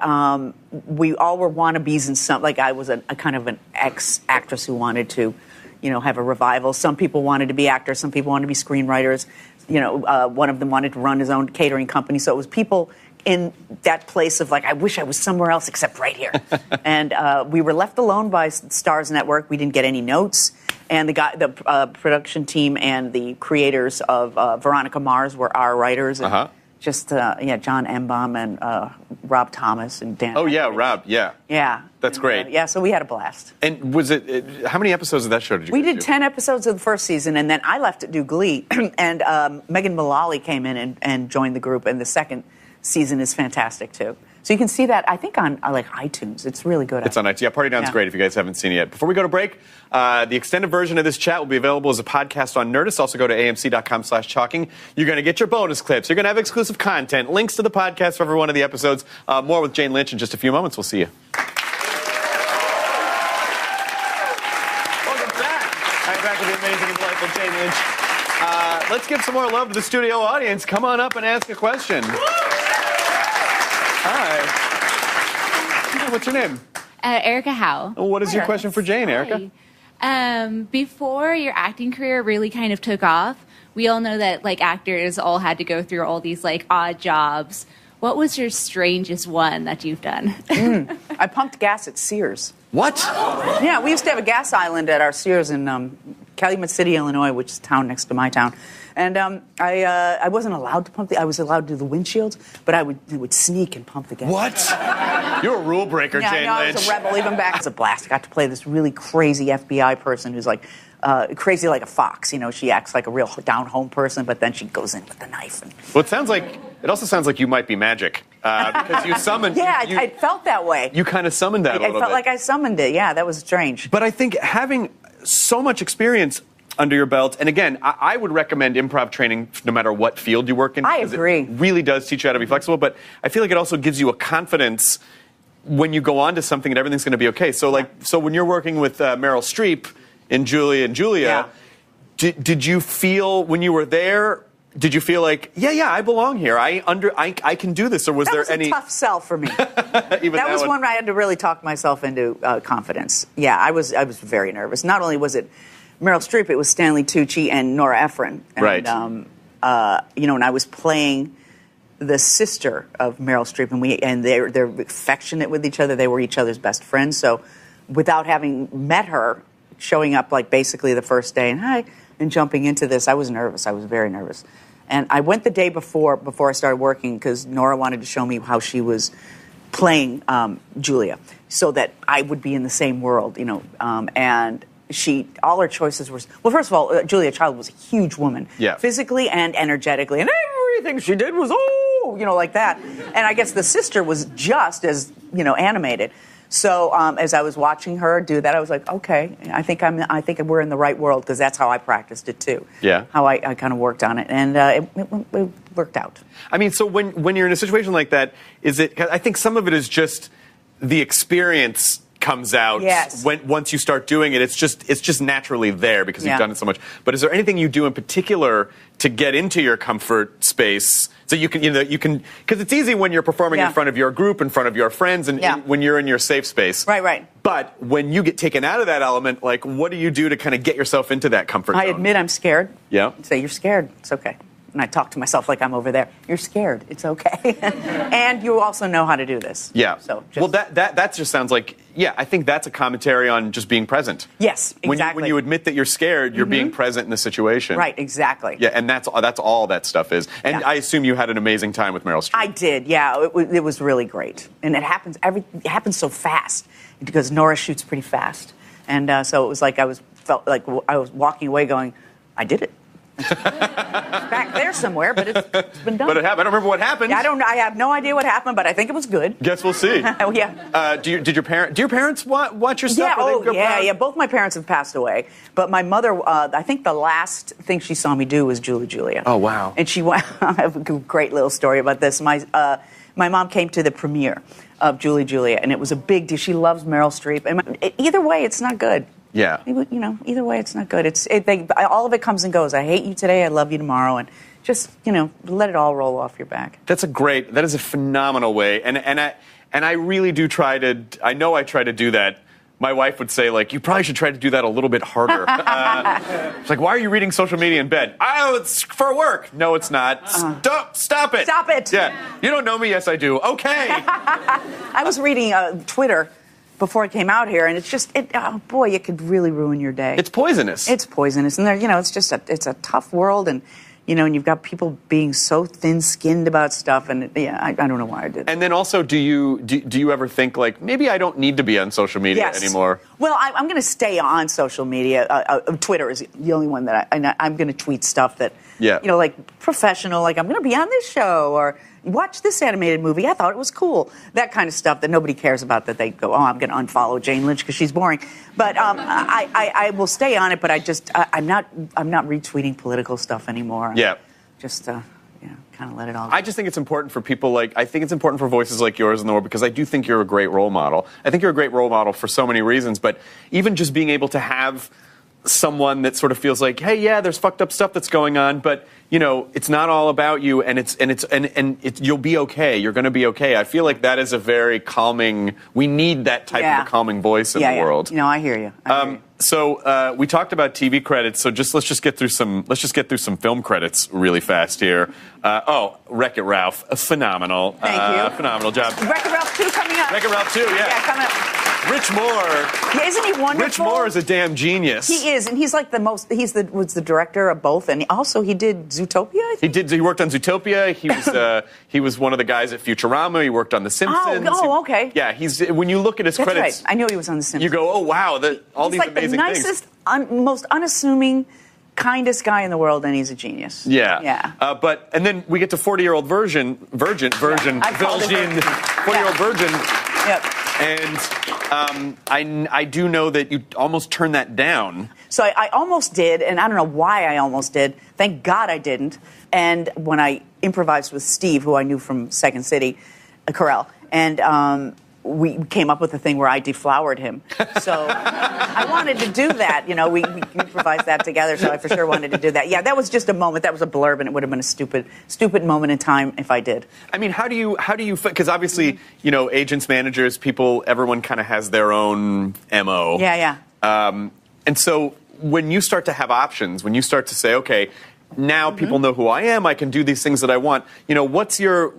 we all were wannabes in some. Like I was a kind of an ex-actress who wanted to, have a revival. Some people wanted to be actors. Some people wanted to be screenwriters. One of them wanted to run his own catering company. So it was people in that place of like, I wish I was somewhere else except right here. And we were left alone by Starz Network. We didn't get any notes. And the production team and the creators of Veronica Mars were our writers. And John Embaum and Rob Thomas and Dan. Oh, yeah, Rob, yeah. Yeah. That's great. So we had a blast. And was it, how many episodes of that show did you We guys did do? 10 episodes of the first season, and then I left to do Glee. And Megan Mullally came in and joined the group, and the second season is fantastic, too. So you can see that, I think, on iTunes. It's really good. It's on iTunes. Yeah, Party Down's great if you guys haven't seen it yet. Before we go to break, the extended version of this chat will be available as a podcast on Nerdist. Also go to amc.com/talking. You're going to get your bonus clips. You're going to have exclusive content, links to the podcast for every one of the episodes. More with Jane Lynch in just a few moments. We'll see you. Welcome back. I'm back with the amazing and delightful Jane Lynch. Let's give some more love to the studio audience. Come on up and ask a question. Hi. What's your name? Erica Howe. What is your question for Jane, Erica? Before your acting career really kind of took off, we all know that actors all had to go through all these odd jobs. What was your strangest one that you've done? I pumped gas at Sears. What? Yeah, we used to have a gas island at our Sears in Calumet City, Illinois, which is a town next to my town. And I wasn't allowed to pump I was allowed to do the windshields, but I would sneak and pump the gas. What? You're a rule breaker, yeah, Jane I Lynch. was a rebel even back. It was a blast. I got to play this really crazy FBI person who's crazy like a fox. She acts like a real down-home person, but then she goes in with the knife. Well, it also sounds like you might be magic. Because you summoned... Yeah, I felt that way. You kind of summoned that a little bit. I felt like I summoned it. Yeah, that was strange. But I think having so much experience under your belt, and again, I would recommend improv training no matter what field you work in. I agree. It really does teach you how to be flexible, but I feel like it also gives you a confidence when you go on to something and everything's going to be okay. So when you're working with Meryl Streep in Julia and Julia, did you feel when you were there... Did you feel like, I belong here. I can do this, or was there any? That was a tough sell for me. That was one where I had to really talk myself into confidence. Yeah, I was very nervous. Not only was it Meryl Streep, it was Stanley Tucci and Nora Ephron. And, right. And I was playing the sister of Meryl Streep, and they're affectionate with each other. They were each other's best friends. So, without having met her, showing up basically the first day and hi. And jumping into this, I was nervous. I was very nervous. And I went the day before I started working because Nora wanted to show me how she was playing Julia so that I would be in the same world, and all her choices were... Well, first of all, Julia Child was a huge woman. Yeah. Physically and energetically. And everything she did was, like that. And I guess the sister was just as, animated. So as I was watching her do that, I was like, okay, I think we're in the right world because that's how I practiced it too. Yeah. How I kind of worked on it, and it worked out. I mean, so when you're in a situation like that, is it? I think some of it is just the experience comes out. Yes. Once you start doing it, it's just naturally there because you've done it so much. But is there anything you do in particular to get into your comfort space? So you can, because it's easy when you're performing in front of your group, in front of your friends, and when you're in your safe space. Right. But when you get taken out of that element, what do you do to kind of get yourself into that comfort zone? I admit I'm scared. Yeah. I'd say, you're scared. It's okay. And I talk to myself like I'm over there. You're scared. It's okay. And you also know how to do this. Yeah. So that just sounds like, I think that's a commentary on just being present. Yes, exactly. When you admit that you're scared, you're being present in the situation. Right, exactly. Yeah, and that's all that stuff is. And I assume you had an amazing time with Meryl Streep. I did, yeah. It was really great. And it happens so fast because Nora shoots pretty fast. And so it was like I was walking away going, I did it. Back there somewhere, but it's been done. But it happened. I don't remember what happened. I have no idea what happened, but I think it was good. Guess we'll see. Oh, yeah. Do your parents watch your stuff? Yeah. Both my parents have passed away, but my mother, I think the last thing she saw me do was Julie Julia. Oh, wow. And she went. I have a great little story about this. My mom came to the premiere of Julie Julia, and it was a big deal. She loves Meryl Streep, and either way, it's not good. Yeah. Either way, it's not good. All of it comes and goes. I hate you today. I love you tomorrow, and just let it all roll off your back. That is a phenomenal way, and I really do try to. I know I try to do that. My wife would say, like, you probably should try to do that a little bit harder. It's like, why are you reading social media in bed? Oh, it's for work. No, it's not. Stop it. Stop it. Yeah. You don't know me. Yes, I do. Okay. I was reading Twitter before it came out here, and it's just, it could really ruin your day. It's poisonous. It's poisonous, and it's just it's a tough world, and and you've got people being so thin-skinned about stuff, and I don't know why I did it. And then also, do you ever think, like, maybe I don't need to be on social media anymore? Well, I'm going to stay on social media. Twitter is the only one that I'm going to tweet stuff that, like professional, like I'm going to be on this show, or watch this animated movie. I thought it was cool. That kind of stuff that nobody cares about, that they go, oh, I'm going to unfollow Jane Lynch because she's boring. But I will stay on it, but I'm not retweeting political stuff anymore. Yeah. Just, kind of let it all go. I just think it's important for people I think it's important for voices like yours in the world, because I do think you're a great role model. I think you're a great role model for so many reasons, but even just being able to have someone that sort of feels like, hey, yeah, there's fucked up stuff that's going on, but it's not all about you, and you'll be okay. You're going to be okay. I feel like that is a very calming. We need that type of a calming voice in the world. I hear you. So we talked about TV credits. So let's just get through some film credits really fast here. Wreck-It Ralph, phenomenal. Thank you. Phenomenal job. Wreck-It Ralph 2 coming up. Wreck-It Ralph 2, Yeah, coming up. Rich Moore. Yeah, isn't he wonderful? Rich Moore is a damn genius. He is, and he's like was the director of both, and also he did Zootopia, I think? He worked on Zootopia. He was one of the guys at Futurama. He worked on The Simpsons. Oh, okay. Yeah, when you look at his credits. Right. I knew he was on The Simpsons. You go, oh, wow, all these amazing things. He's like the nicest, most unassuming, kindest guy in the world, and he's a genius. Yeah. Yeah. And then we get to 40-year-old virgin, 40-year-old virgin. Yep. And I do know that you almost turned that down. So I almost did, and I don't know why I almost did. Thank God I didn't. And when I improvised with Steve, who I knew from Second City, Carell, and we came up with a thing where I deflowered him. So I wanted to do that. We improvised that together, so I for sure wanted to do that. Yeah, that was just a moment. That was a blurb, and it would have been a stupid moment in time if I did. I mean, how do you because obviously, agents, managers, people, everyone kind of has their own MO. Yeah. And so when you start to have options, when you start to say, okay, now people know who I am, I can do these things that I want. What's your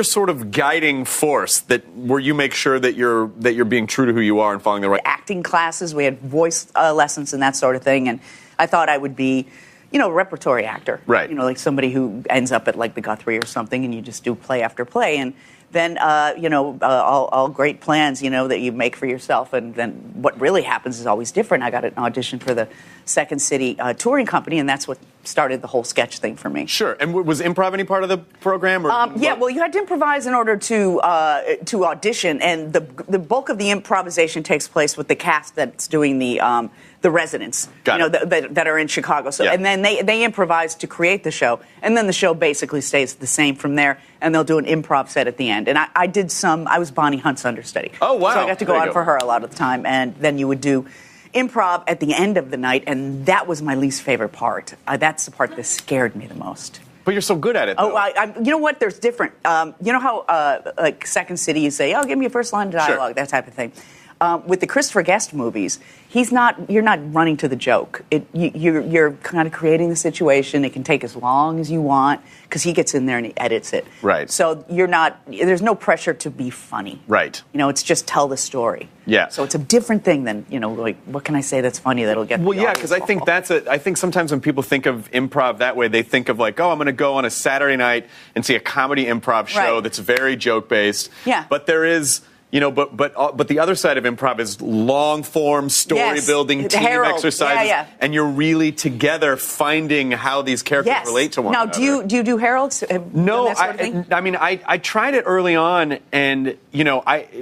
sort of guiding force where you make sure that you're being true to who you are and following the right acting classes? We had voice lessons and that sort of thing, and I thought I would be, a repertory actor. Right. Like somebody who ends up at like the Guthrie or something, and you just do play after play, and then all great plans, that you make for yourself, and then what really happens is always different. I got an audition for the Second City touring company, and that's what started the whole sketch thing for me. Sure. And was improv any part of the program? Or well, you had to improvise in order to audition, and the bulk of the improvisation takes place with the cast that's doing the residents, that are in Chicago. So, and then they improvise to create the show, and then the show basically stays the same from there, and they'll do an improv set at the end. And I was Bonnie Hunt's understudy. Oh, wow. So I got to go on for her a lot of the time, and then you would do improv at the end of the night, and that was my least favorite part. That's the part that scared me the most. But you're so good at it, though. Oh, you know what? There's different. You know how, like Second City, you say, give me a first line of dialogue, that type of thing. With the Christopher Guest movies, you're not running to the joke. You're kind of creating the situation. It can take as long as you want, because he gets in there and he edits it. Right. So there's no pressure to be funny. Right. It's just tell the story. Yeah. So it's a different thing than, like, what can I say that's funny that'll get the Well, yeah, because I think sometimes when people think of improv that way, they think of like, I'm going to go on a Saturday night and see a comedy improv show that's very joke-based. Yeah. But there is... but the other side of improv is long form story building, team exercises, and you're really together finding how these characters relate to one another. Now, do you do heralds? No, I tried it early on, and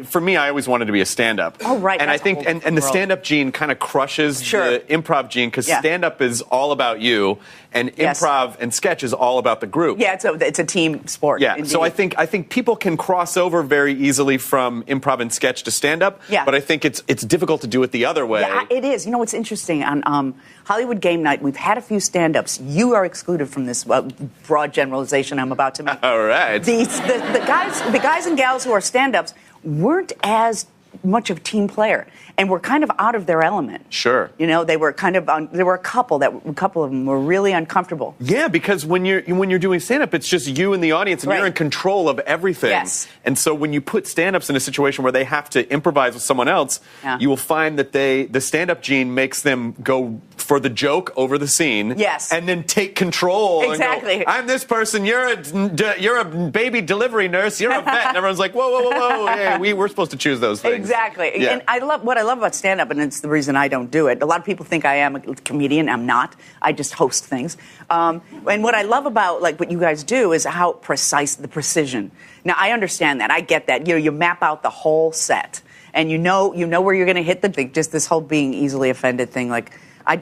for me, I always wanted to be a stand-up. Oh, right. And I think and the stand-up gene kind of crushes the improv gene, because stand-up is all about you, and improv and sketch is all about the group. Yeah, it's a team sport. Yeah, indeed. so I think people can cross over very easily from improv and sketch to stand-up. Yeah. But I think it's difficult to do it the other way. Yeah, it is. What's interesting on Hollywood Game Night, we've had a few stand-ups. You are excluded from this broad generalization I'm about to make. All right. The guys and gals who are stand-ups weren't as much of a team player, and were kind of out of their element. Sure. They were kind of there were a couple of them were really uncomfortable. Yeah, because when you're doing stand-up, it's just you and the audience, and you're in control of everything. Yes. And so when you put stand-ups in a situation where they have to improvise with someone else, you will find that the stand-up gene makes them go for the joke over the scene. Yes. And then take control. Exactly. And go, I'm this person. You're a baby delivery nurse. You're a vet. And everyone's like, whoa. Hey, we're supposed to choose those things. Exactly. Yeah. And what I love about stand-up, and it's the reason I don't do it. A lot of people think I am a comedian. I'm not. I just host things. And what I love about what you guys do is how precise, the precision. Now, I understand that. I get that. You map out the whole set, and you know where you're going to hit the thing. Just this whole being easily offended thing. I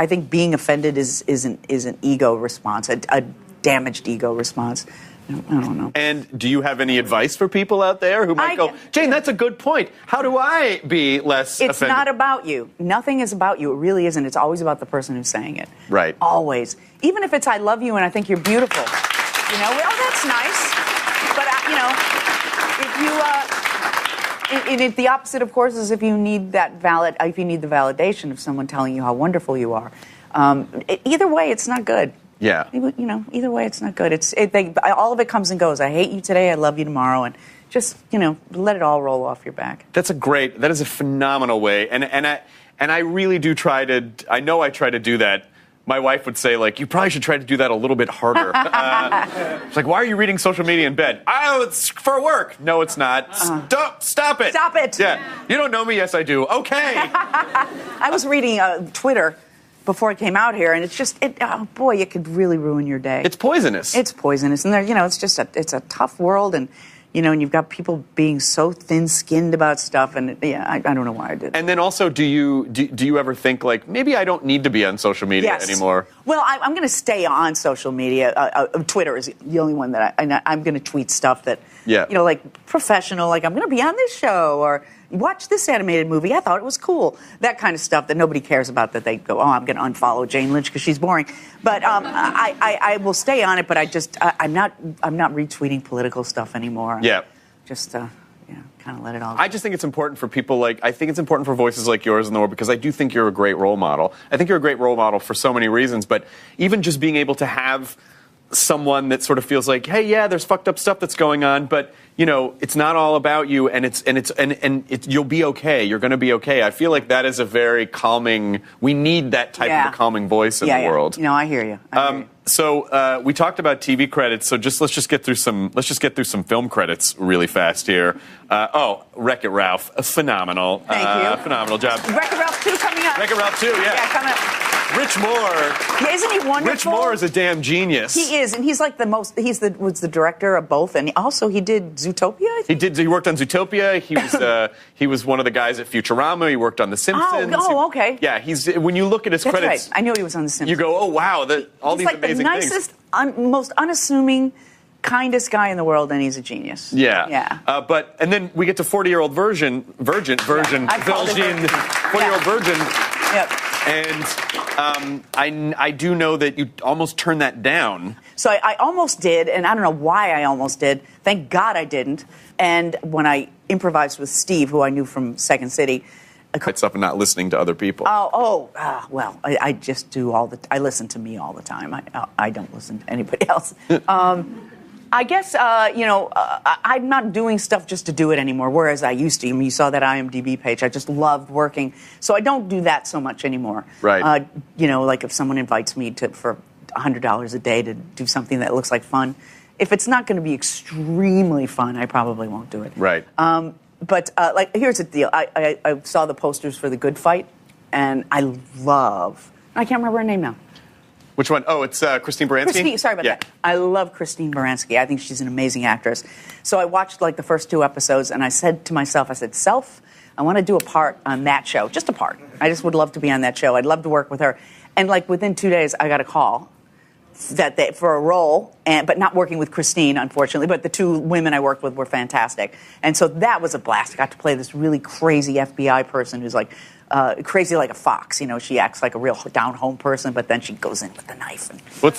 think being offended is an ego response, a damaged ego response. I don't know. And do you have any advice for people out there who might go, Jane, that's a good point. How do I be less offended? It's not about you. Nothing is about you. It really isn't. It's always about the person who's saying it. Right. Always. Even if it's I love you and I think you're beautiful. That's nice. But, if the opposite, of course, is if you need the validation of someone telling you how wonderful you are. Either way, it's not good. Yeah. Either way, it's not good. All of it comes and goes. I hate you today. I love you tomorrow. And just, let it all roll off your back. That is a phenomenal way. And I really do try to do that. My wife would say, you probably should try to do that a little bit harder. It's like, why are you reading social media in bed? Oh, it's for work. No, it's not. Stop it. Stop it. Yeah. You don't know me. Yes, I do. Okay. I was reading Twitter before it came out here, and it's just, it could really ruin your day. It's poisonous. It's poisonous, and it's just it's a tough world, and and you've got people being so thin-skinned about stuff, and I don't know why I did. And then also, do you ever think maybe I don't need to be on social media anymore? Well, I'm going to stay on social media. Twitter is the only one that I'm going to tweet stuff that professional, I'm going to be on this show, or watch this animated movie. I thought it was cool. That kind of stuff that nobody cares about, that they go, I'm going to unfollow Jane Lynch because she's boring. But I will stay on it, but I'm not retweeting political stuff anymore. Yeah. Just kind of let it all go. I just think it's important for people I think it's important for voices like yours in the world, because I do think you're a great role model. I think you're a great role model for so many reasons, but even just being able to have someone that sort of feels like, hey, yeah, there's fucked up stuff that's going on, but it's not all about you, and you'll be okay. You're going to be okay. I feel like that is a very calming. We need that type of a calming voice in the world. I hear you. So we talked about TV credits. So let's just get through some film credits really fast here. Wreck-It Ralph, phenomenal. Thank you. Phenomenal job. Wreck-It Ralph 2 coming up. Wreck-It Ralph 2, Yeah, coming up. Rich Moore. Yeah, isn't he wonderful? Rich Moore is a damn genius. He is, and he's was the director of both, and also he did Zootopia, I think? He worked on Zootopia. He was one of the guys at Futurama. He worked on The Simpsons. Okay. Yeah, when you look at his credits. Right. I knew he was on The Simpsons. You go, oh, wow, all these amazing things. He's the nicest, most unassuming, kindest guy in the world, and he's a genius. Yeah. Yeah. And then we get to 40-year-old virgin, 40-year-old virgin. Yep. And I do know that you almost turned that down. So I almost did, and I don't know why I almost did. Thank God I didn't. And when I improvised with Steve, who I knew from Second City. It's up and not listening to other people. Well, I just do I listen to me all the time. I don't listen to anybody else. I guess, I'm not doing stuff just to do it anymore, whereas I used to. I mean, you saw that IMDb page. I just loved working. So I don't do that so much anymore. Right. If someone invites me for $100 a day to do something that looks like fun, if it's not going to be extremely fun, I probably won't do it. Right. But here's the deal. I saw the posters for The Good Fight, and I can't remember her name now. Which one? Oh, it's Christine Baranski? Sorry about that. I love Christine Baranski. I think she's an amazing actress. So I watched the first 2 episodes, and I said to myself, Self, I want to do a part on that show. Just a part. I just would love to be on that show. I'd love to work with her. And within 2 days, I got a call for a role, but not working with Christine, unfortunately. But the 2 women I worked with were fantastic. And so that was a blast. I got to play this really crazy FBI person who's crazy like a fox. She acts like a real down-home person, but then she goes in with the knife. Well,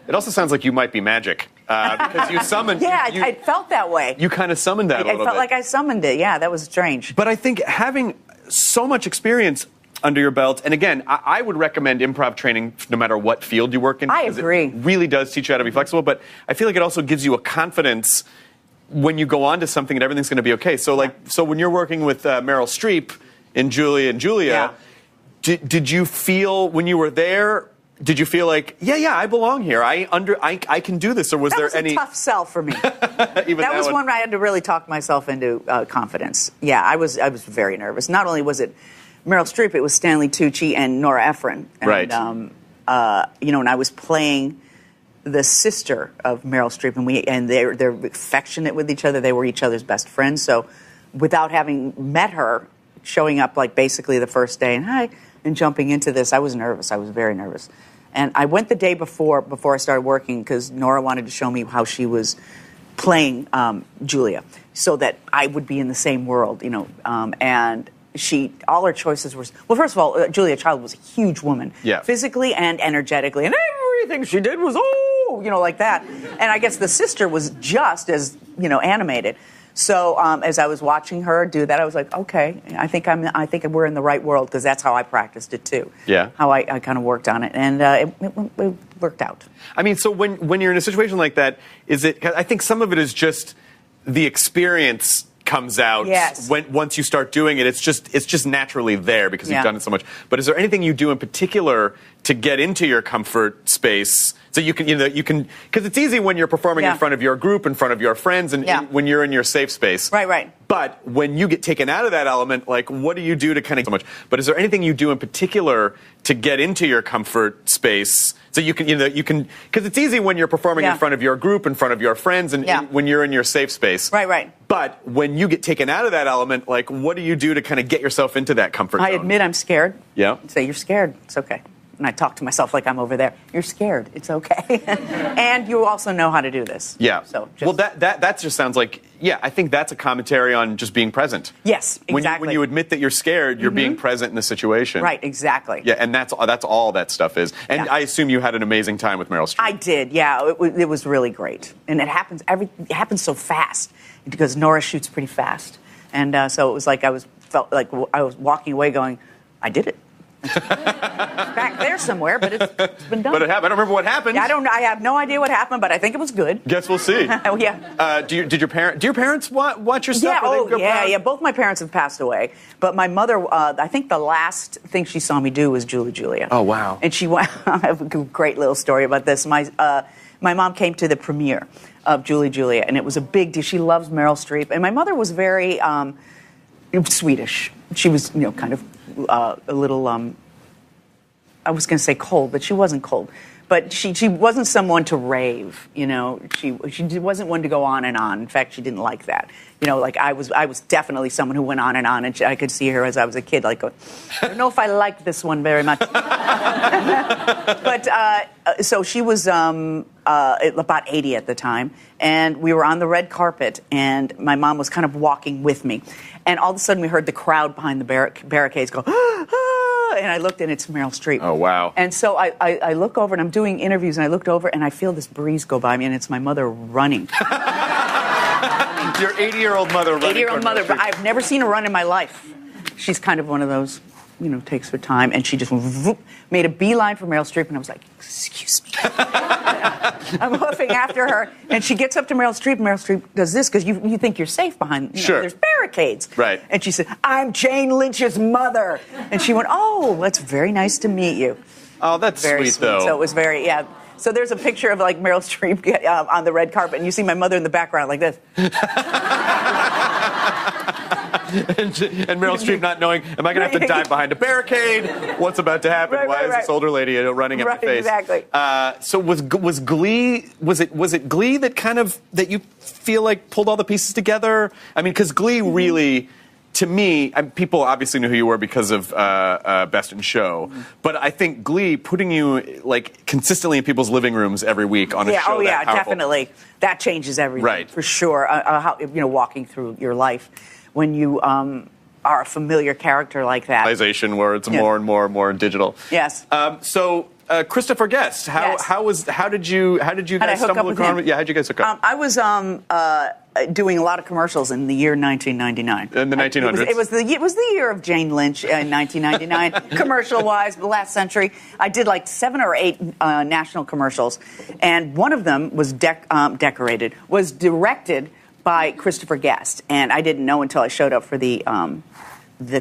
it also sounds like you might be magic. Because you summoned... Yeah, I felt that way. You kind of summoned that a little bit. I felt like I summoned it. Yeah, that was strange. But I think having so much experience under your belt, and again, I would recommend improv training no matter what field you work in. I agree. It really does teach you how to be flexible, but I feel like it also gives you a confidence when you go on to something and everything's going to be okay. So, so when you're working with Meryl Streep in Julia and Julia, did you feel when you were there? Did you feel like, I belong here? I can do this, or was there any? That was a tough sell for me. That was one where I had to really talk myself into confidence. Yeah, I was very nervous. Not only was it Meryl Streep, it was Stanley Tucci and Nora Ephron. And, right. And I was playing the sister of Meryl Streep, and they're affectionate with each other. They were each other's best friends. So, without having met her, showing up basically the first day and hi, and jumping into this, I was nervous. I was very nervous. And I went the day before I started working because Nora wanted to show me how she was playing Julia, so that I would be in the same world, and all her choices were, well, first of all, Julia Child was a huge woman, physically and energetically, and everything she did was, like that. And I guess the sister was just as, animated. So as I was watching her do that, I was like, okay, I think we're in the right world, because that's how I practiced it too. Yeah. How I kind of worked on it, and it worked out. I mean, so when you're in a situation like that, I think some of it is just the experience comes out once you start doing it. It's just naturally there because you've done it so much. But is there anything you do in particular to get into your comfort space so you can because it's easy when you're performing in front of your group, in front of your friends, and when you're in your safe space. Right. But when you get taken out of that element, what do you do to kind of so much? But is there anything you do in particular to get into your comfort space so you can because it's easy when you're performing in front of your group, in front of your friends, and when you're in your safe space. Right. But when you get taken out of that element, what do you do to kind of get yourself into that comfort zone? I admit I'm scared. Yeah. Say, you're scared. It's okay. And I talk to myself like I'm over there. You're scared. It's okay. And you also know how to do this. Yeah. So that just sounds like, I think that's a commentary on just being present. Yes, exactly. When you admit that you're scared, you're being present in the situation. Right, exactly. Yeah, and that's all that stuff is. And I assume you had an amazing time with Meryl Streep. I did, yeah. It was really great. And it happens so fast because Nora shoots pretty fast. And so it was like felt like I was walking away going, I did it. It's back there somewhere, but it's been done. But it happened. I don't remember what happened. I have no idea what happened, but I think it was good. Guess we'll see. Oh, yeah. Do your parents watch your stuff? Yeah. Both my parents have passed away, but my mother, I think the last thing she saw me do was Julia. Oh, wow. And I have a great little story about this. My mom came to the premiere of Julia, and it was a big deal. She loves Meryl Streep, and my mother was very Swedish. She was, kind of a little, I was going to say cold, but she wasn't cold. But she wasn't someone to rave, She wasn't one to go on and on. In fact, she didn't like that. I was definitely someone who went on, and I could see her as I was a kid, going, I don't know if I like this one very much. But so she was about 80 at the time, and we were on the red carpet, and my mom was kind of walking with me. And all of a sudden, we heard the crowd behind the barricades go, and I looked, and it's Meryl Streep. Oh, wow. And so I look over, and I'm doing interviews, and I looked over, and I feel this breeze go by me, and it's my mother running. Your 80-year-old mother running. 80-year-old mother. But I've never seen her run in my life. She's kind of one of those, takes her time, and she just made a beeline for Meryl Streep, and I was like, excuse me. I'm hoofing after her, and she gets up to Meryl Streep, and Meryl Streep does this, because you think you're safe behind, there's barricades. Right. And she said, I'm Jane Lynch's mother. And she went, oh, that's very nice to meet you. Oh, that's very sweet, though. So it was very, So there's a picture of Meryl Streep on the red carpet, and you see my mother in the background like this. and Meryl Streep not knowing, am I going to have to dive behind a barricade? What's about to happen? Why is this older lady running at my face? Exactly. So was Glee? Was it Glee that you feel like pulled all the pieces together? I mean, because Glee really. To me, people obviously knew who you were because of Best in Show, but I think Glee, putting you like consistently in people's living rooms every week on a show that powerful. Definitely, that changes everything, right? For sure. How walking through your life when you are a familiar character like that. Realization where it's more and more digital. Yes. So. Christopher Guest, how did you guys stumble upon? Yeah, how did you guys hook up? I was doing a lot of commercials in the year 1999. In the 1900s. It was the year of Jane Lynch in 1999, commercial-wise, the last century. I did like 7 or 8 national commercials, and one of them was directed by Christopher Guest, and I didn't know until I showed up for the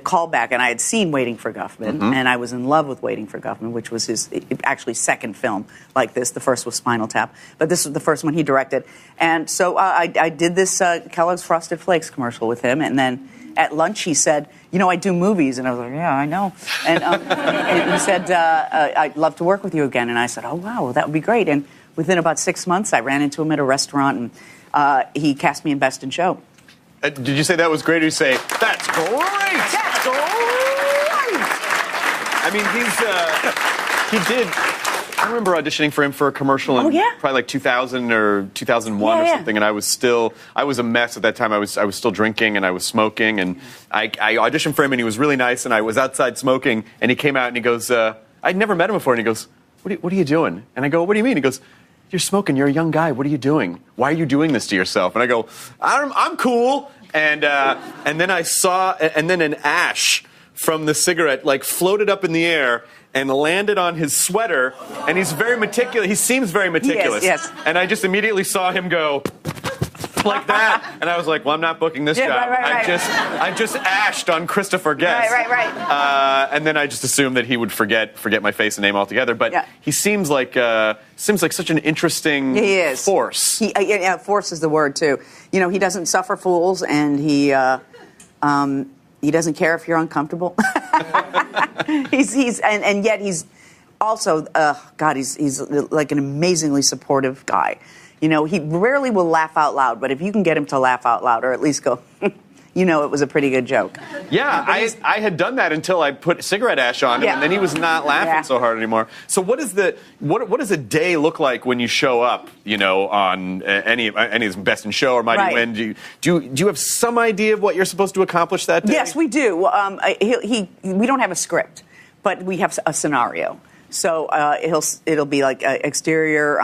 callback, and I had seen Waiting for Guffman, and I was in love with Waiting for Guffman, which was his actually second film like this. The first was Spinal Tap, but this was the first one he directed. And so I did this Kellogg's Frosted Flakes commercial with him, and then at lunch he said, I do movies. And I was like, yeah, I know. And, and he said, I'd love to work with you again. And I said, oh, wow, that would be great. And within about 6 months, I ran into him at a restaurant, and he cast me in Best in Show. Did you say that was great, or did you say, that's great? That's great! I mean, he did. I remember auditioning for him for a commercial in probably like 2000 or 2001 or something, and I was a mess at that time. I was still drinking and I was smoking, and I auditioned for him, and he was really nice, and I was outside smoking, and he came out and he goes, I'd never met him before, and he goes, what are you doing? And I go, what do you mean? He goes, you're smoking. You're a young guy. What are you doing? Why are you doing this to yourself? And I go, I'm cool. And then I saw, and then an ash from the cigarette like floated up in the air and landed on his sweater. And he's very meticulous. He seems very meticulous. Yes. And I just immediately saw him go like that, and I was like, well, I'm not booking this job. Right. I just ashed on Christopher Guest. Right. And then I just assumed that he would forget my face and name altogether. But he seems like such an interesting force. Force is the word too. He doesn't suffer fools, and he doesn't care if you're uncomfortable. and yet he's also he's like an amazingly supportive guy. He rarely will laugh out loud, but if you can get him to laugh out loud, or at least go, it was a pretty good joke. Yeah, I had done that until I put cigarette ash on him, and then he was not laughing so hard anymore. So what does a day look like when you show up, on any of Best in Show or Mighty Wind? Do you have some idea of what you're supposed to accomplish that day? Yes, we do. We don't have a script, but we have a scenario. So it'll be like exterior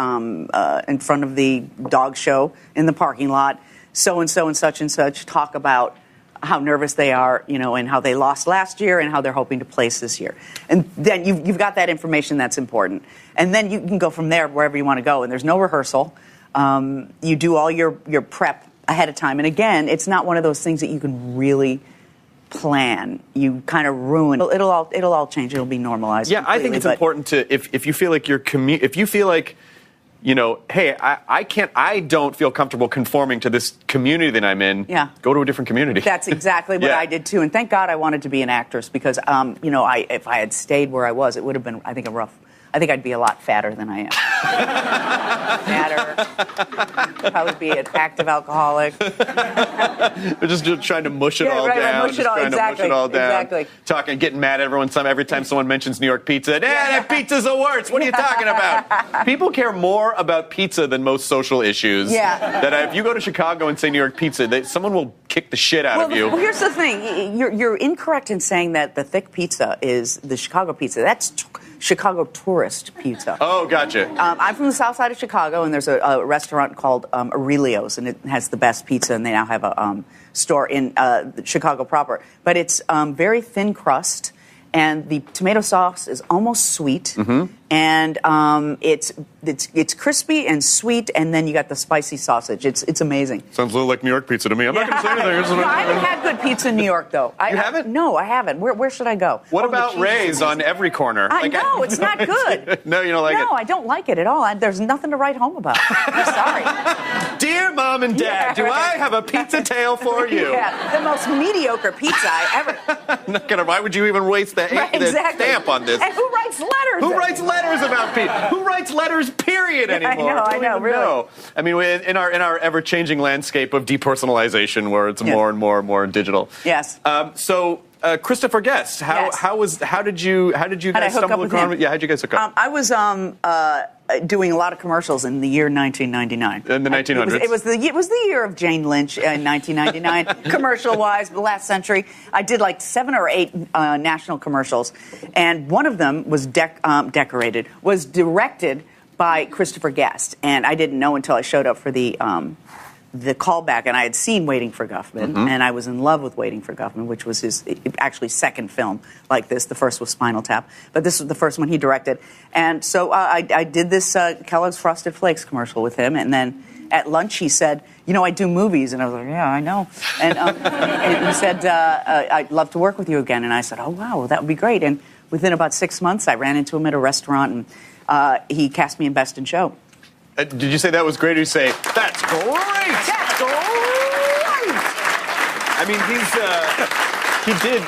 in front of the dog show in the parking lot. So and such and such talk about how nervous they are, and how they lost last year and how they're hoping to place this year. And then you've got that information that's important. And then you can go from there wherever you want to go. And there's no rehearsal. You do all your prep ahead of time. And again, it's not one of those things that you can really plan. You kind of ruin. It'll all change. It'll be normalized. Yeah, I think it's important to if you feel like if you feel like hey, I don't feel comfortable conforming to this community that I'm in. Yeah. Go to a different community. That's exactly what I did too. And thank God I wanted to be an actress because if I had stayed where I was, it would have been I think I'd be a lot fatter than I am. Fatter. Probably be an active alcoholic. We're just trying to mush it all down. Mush it all down. Exactly. Getting mad at everyone every time someone mentions New York pizza. That pizza's the worst. What are you talking about? People care more about pizza than most social issues. Yeah. That if you go to Chicago and say New York pizza, someone will kick the shit out of you. Well, here's the thing. You're incorrect in saying that the thick pizza is the Chicago pizza. That's Chicago tourist pizza. Oh, gotcha. I'm from the south side of Chicago, and there's a restaurant called Aurelio's, and it has the best pizza, and they now have a store in Chicago proper. But it's very thin crust, and the tomato sauce is almost sweet. and it's crispy and sweet, and then you got the spicy sausage. It's amazing. Sounds a little like New York pizza to me. I'm not going to say anything. No, I haven't had good pizza in New York, though. You haven't? No, I haven't. Where should I go? What the about cheese Ray's is on every corner? I know, it's not good. No, you don't like it? No, I don't like it at all. There's nothing to write home about. I'm sorry. Dear Mom and Dad, Yeah, do right. I have a pizza tale for you? Yeah, the most mediocre pizza I ever. I'm not gonna, why would you even waste the stamp on this? And who writes letters? Who writes letters about pizza? Who writes letters, period, anymore? I know, really. No. I mean, in our ever-changing landscape of depersonalization, where it's more and more digital. Yes. So, Christopher Guest, Yes. how did you How'd I guys hook up stumble with across? him? Yeah, how'd you guys hook up? I was doing a lot of commercials in the year 1999. In the 1900s. It was the year of Jane Lynch in 1999, commercial-wise, the last century. I did like 7 or 8 national commercials, and one of them was directed by Christopher Guest, and I didn't know until I showed up for the callback, and I had seen Waiting for Guffman, and I was in love with Waiting for Guffman, which was his actually second film like this. The first was Spinal Tap, but this was the first one he directed. And so I did this Kellogg's Frosted Flakes commercial with him, and then at lunch he said, you know, I do movies. And I was like, yeah, I know. And, and he said, I'd love to work with you again. And I said, oh, wow, well, that would be great. And within about 6 months, I ran into him at a restaurant, and he cast me in Best in Show. Did you say that was great, or you say, that's great? That's great! I mean, he did.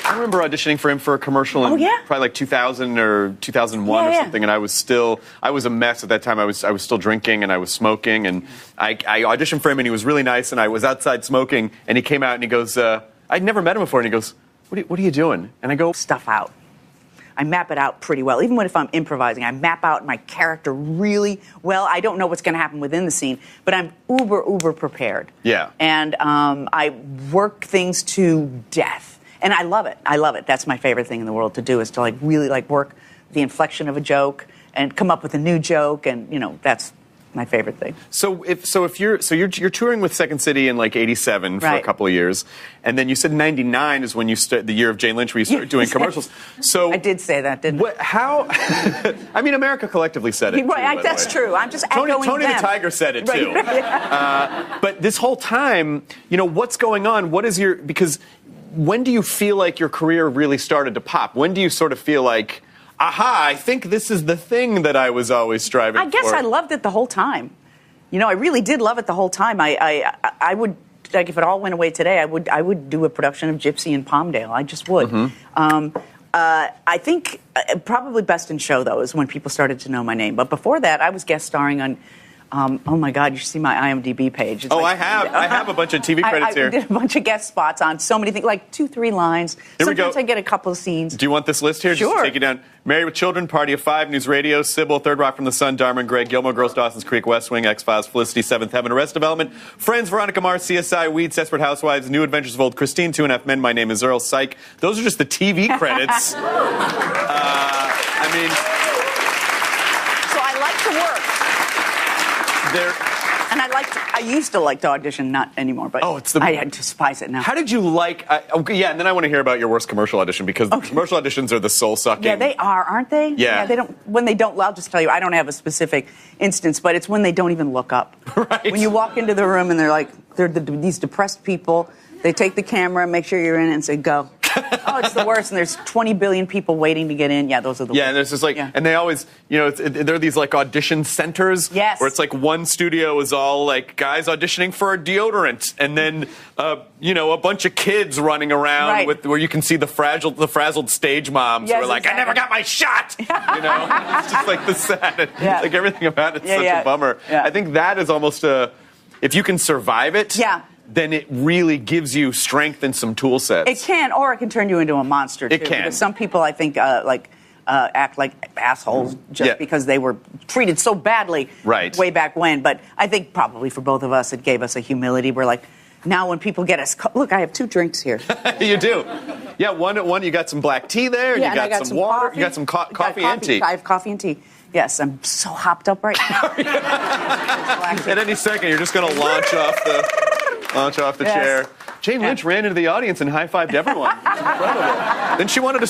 I remember auditioning for him for a commercial in probably like 2000 or 2001 or something, and I was a mess at that time. I was still drinking and I was smoking, and I auditioned for him, and he was really nice, and I was outside smoking, and he came out and he goes, I'd never met him before, and he goes, what are you doing? And I go, stuff out. I map it out pretty well. Even if I'm improvising, I map out my character really well. I don't know what's going to happen within the scene, but I'm uber prepared. Yeah. And I work things to death. And I love it. I love it. That's my favorite thing in the world to do, is to really work the inflection of a joke and come up with a new joke, and that's my favorite thing. So you're touring with Second City in like '87 for a couple of years, and then you said '99 is when you start the year of Jane Lynch, where you started doing commercials. So I did say that, didn't I? How? I mean, America collectively said it. Right, that's true. I'm just echoing Tony them. the Tiger said it too. But this whole time, what's going on? Because when do you feel like your career really started to pop? When do you sort of feel like, aha, I think this is the thing that I was always striving for? I guess I loved it the whole time. I really did love it the whole time. I would, like, if it all went away today, I would do a production of Gypsy in Palmdale. I just would. I think probably Best in Show, though, is when people started to know my name. But before that, I was guest starring on, oh my God, you should see my IMDb page. It's I have a bunch of TV credits here. I did a bunch of guest spots on so many things, like 2-3 lines. Here we go. Sometimes I get a couple of scenes. Do you want this list here? Sure. Just to take you down. Married with Children, Party of Five, News Radio, Sybil, Third Rock from the Sun, Dharma and Greg, Gilmore Girls, Dawson's Creek, West Wing, X-Files, Felicity, Seventh Heaven, Arrested Development, Friends, Veronica Mars, CSI, Weeds, Desperate Housewives, New Adventures of Old Christine, 2.5 Men, My Name is Earl, Psych. Those are just the TV credits. So I like to work. And I used to like to audition, not anymore, but I despise it now. How did you like, and then I want to hear about your worst commercial audition, because commercial auditions are the soul-sucking. Yeah, they are, aren't they? Yeah. When they don't, I'll just tell you, I don't have a specific instance, but it's when they don't even look up. Right. When you walk into the room and they're these depressed people, they take the camera, make sure you're in it, and say, go. Oh, it's the worst, and there's 20 billion people waiting to get in. Yeah, those are the worst. Yeah, and there's just and they always, there are these audition centers. Yes. Where it's like one studio is all like guys auditioning for a deodorant, and then a bunch of kids running around where you can see the frazzled stage moms who are like, exactly. I never got my shot. It's just like the sad, like everything about it's such a bummer. Yeah. I think that is almost if you can survive it. Yeah. Then it really gives you strength and some tool sets. It can, or it can turn you into a monster, too. It can. Because some people, I think, act like assholes just because they were treated so badly way back when. But I think probably for both of us, it gave us a humility. We're like, now when people get us, look, I have 2 drinks here. You do. Yeah, one you got some black tea there, and you got some water, coffee. You got some coffee and tea. I have coffee and tea. Yes, I'm so hopped up right now. At any second, you're just going to launch off the chair. Jane Lynch ran into the audience and high-fived everyone. It's incredible. Then she wanted to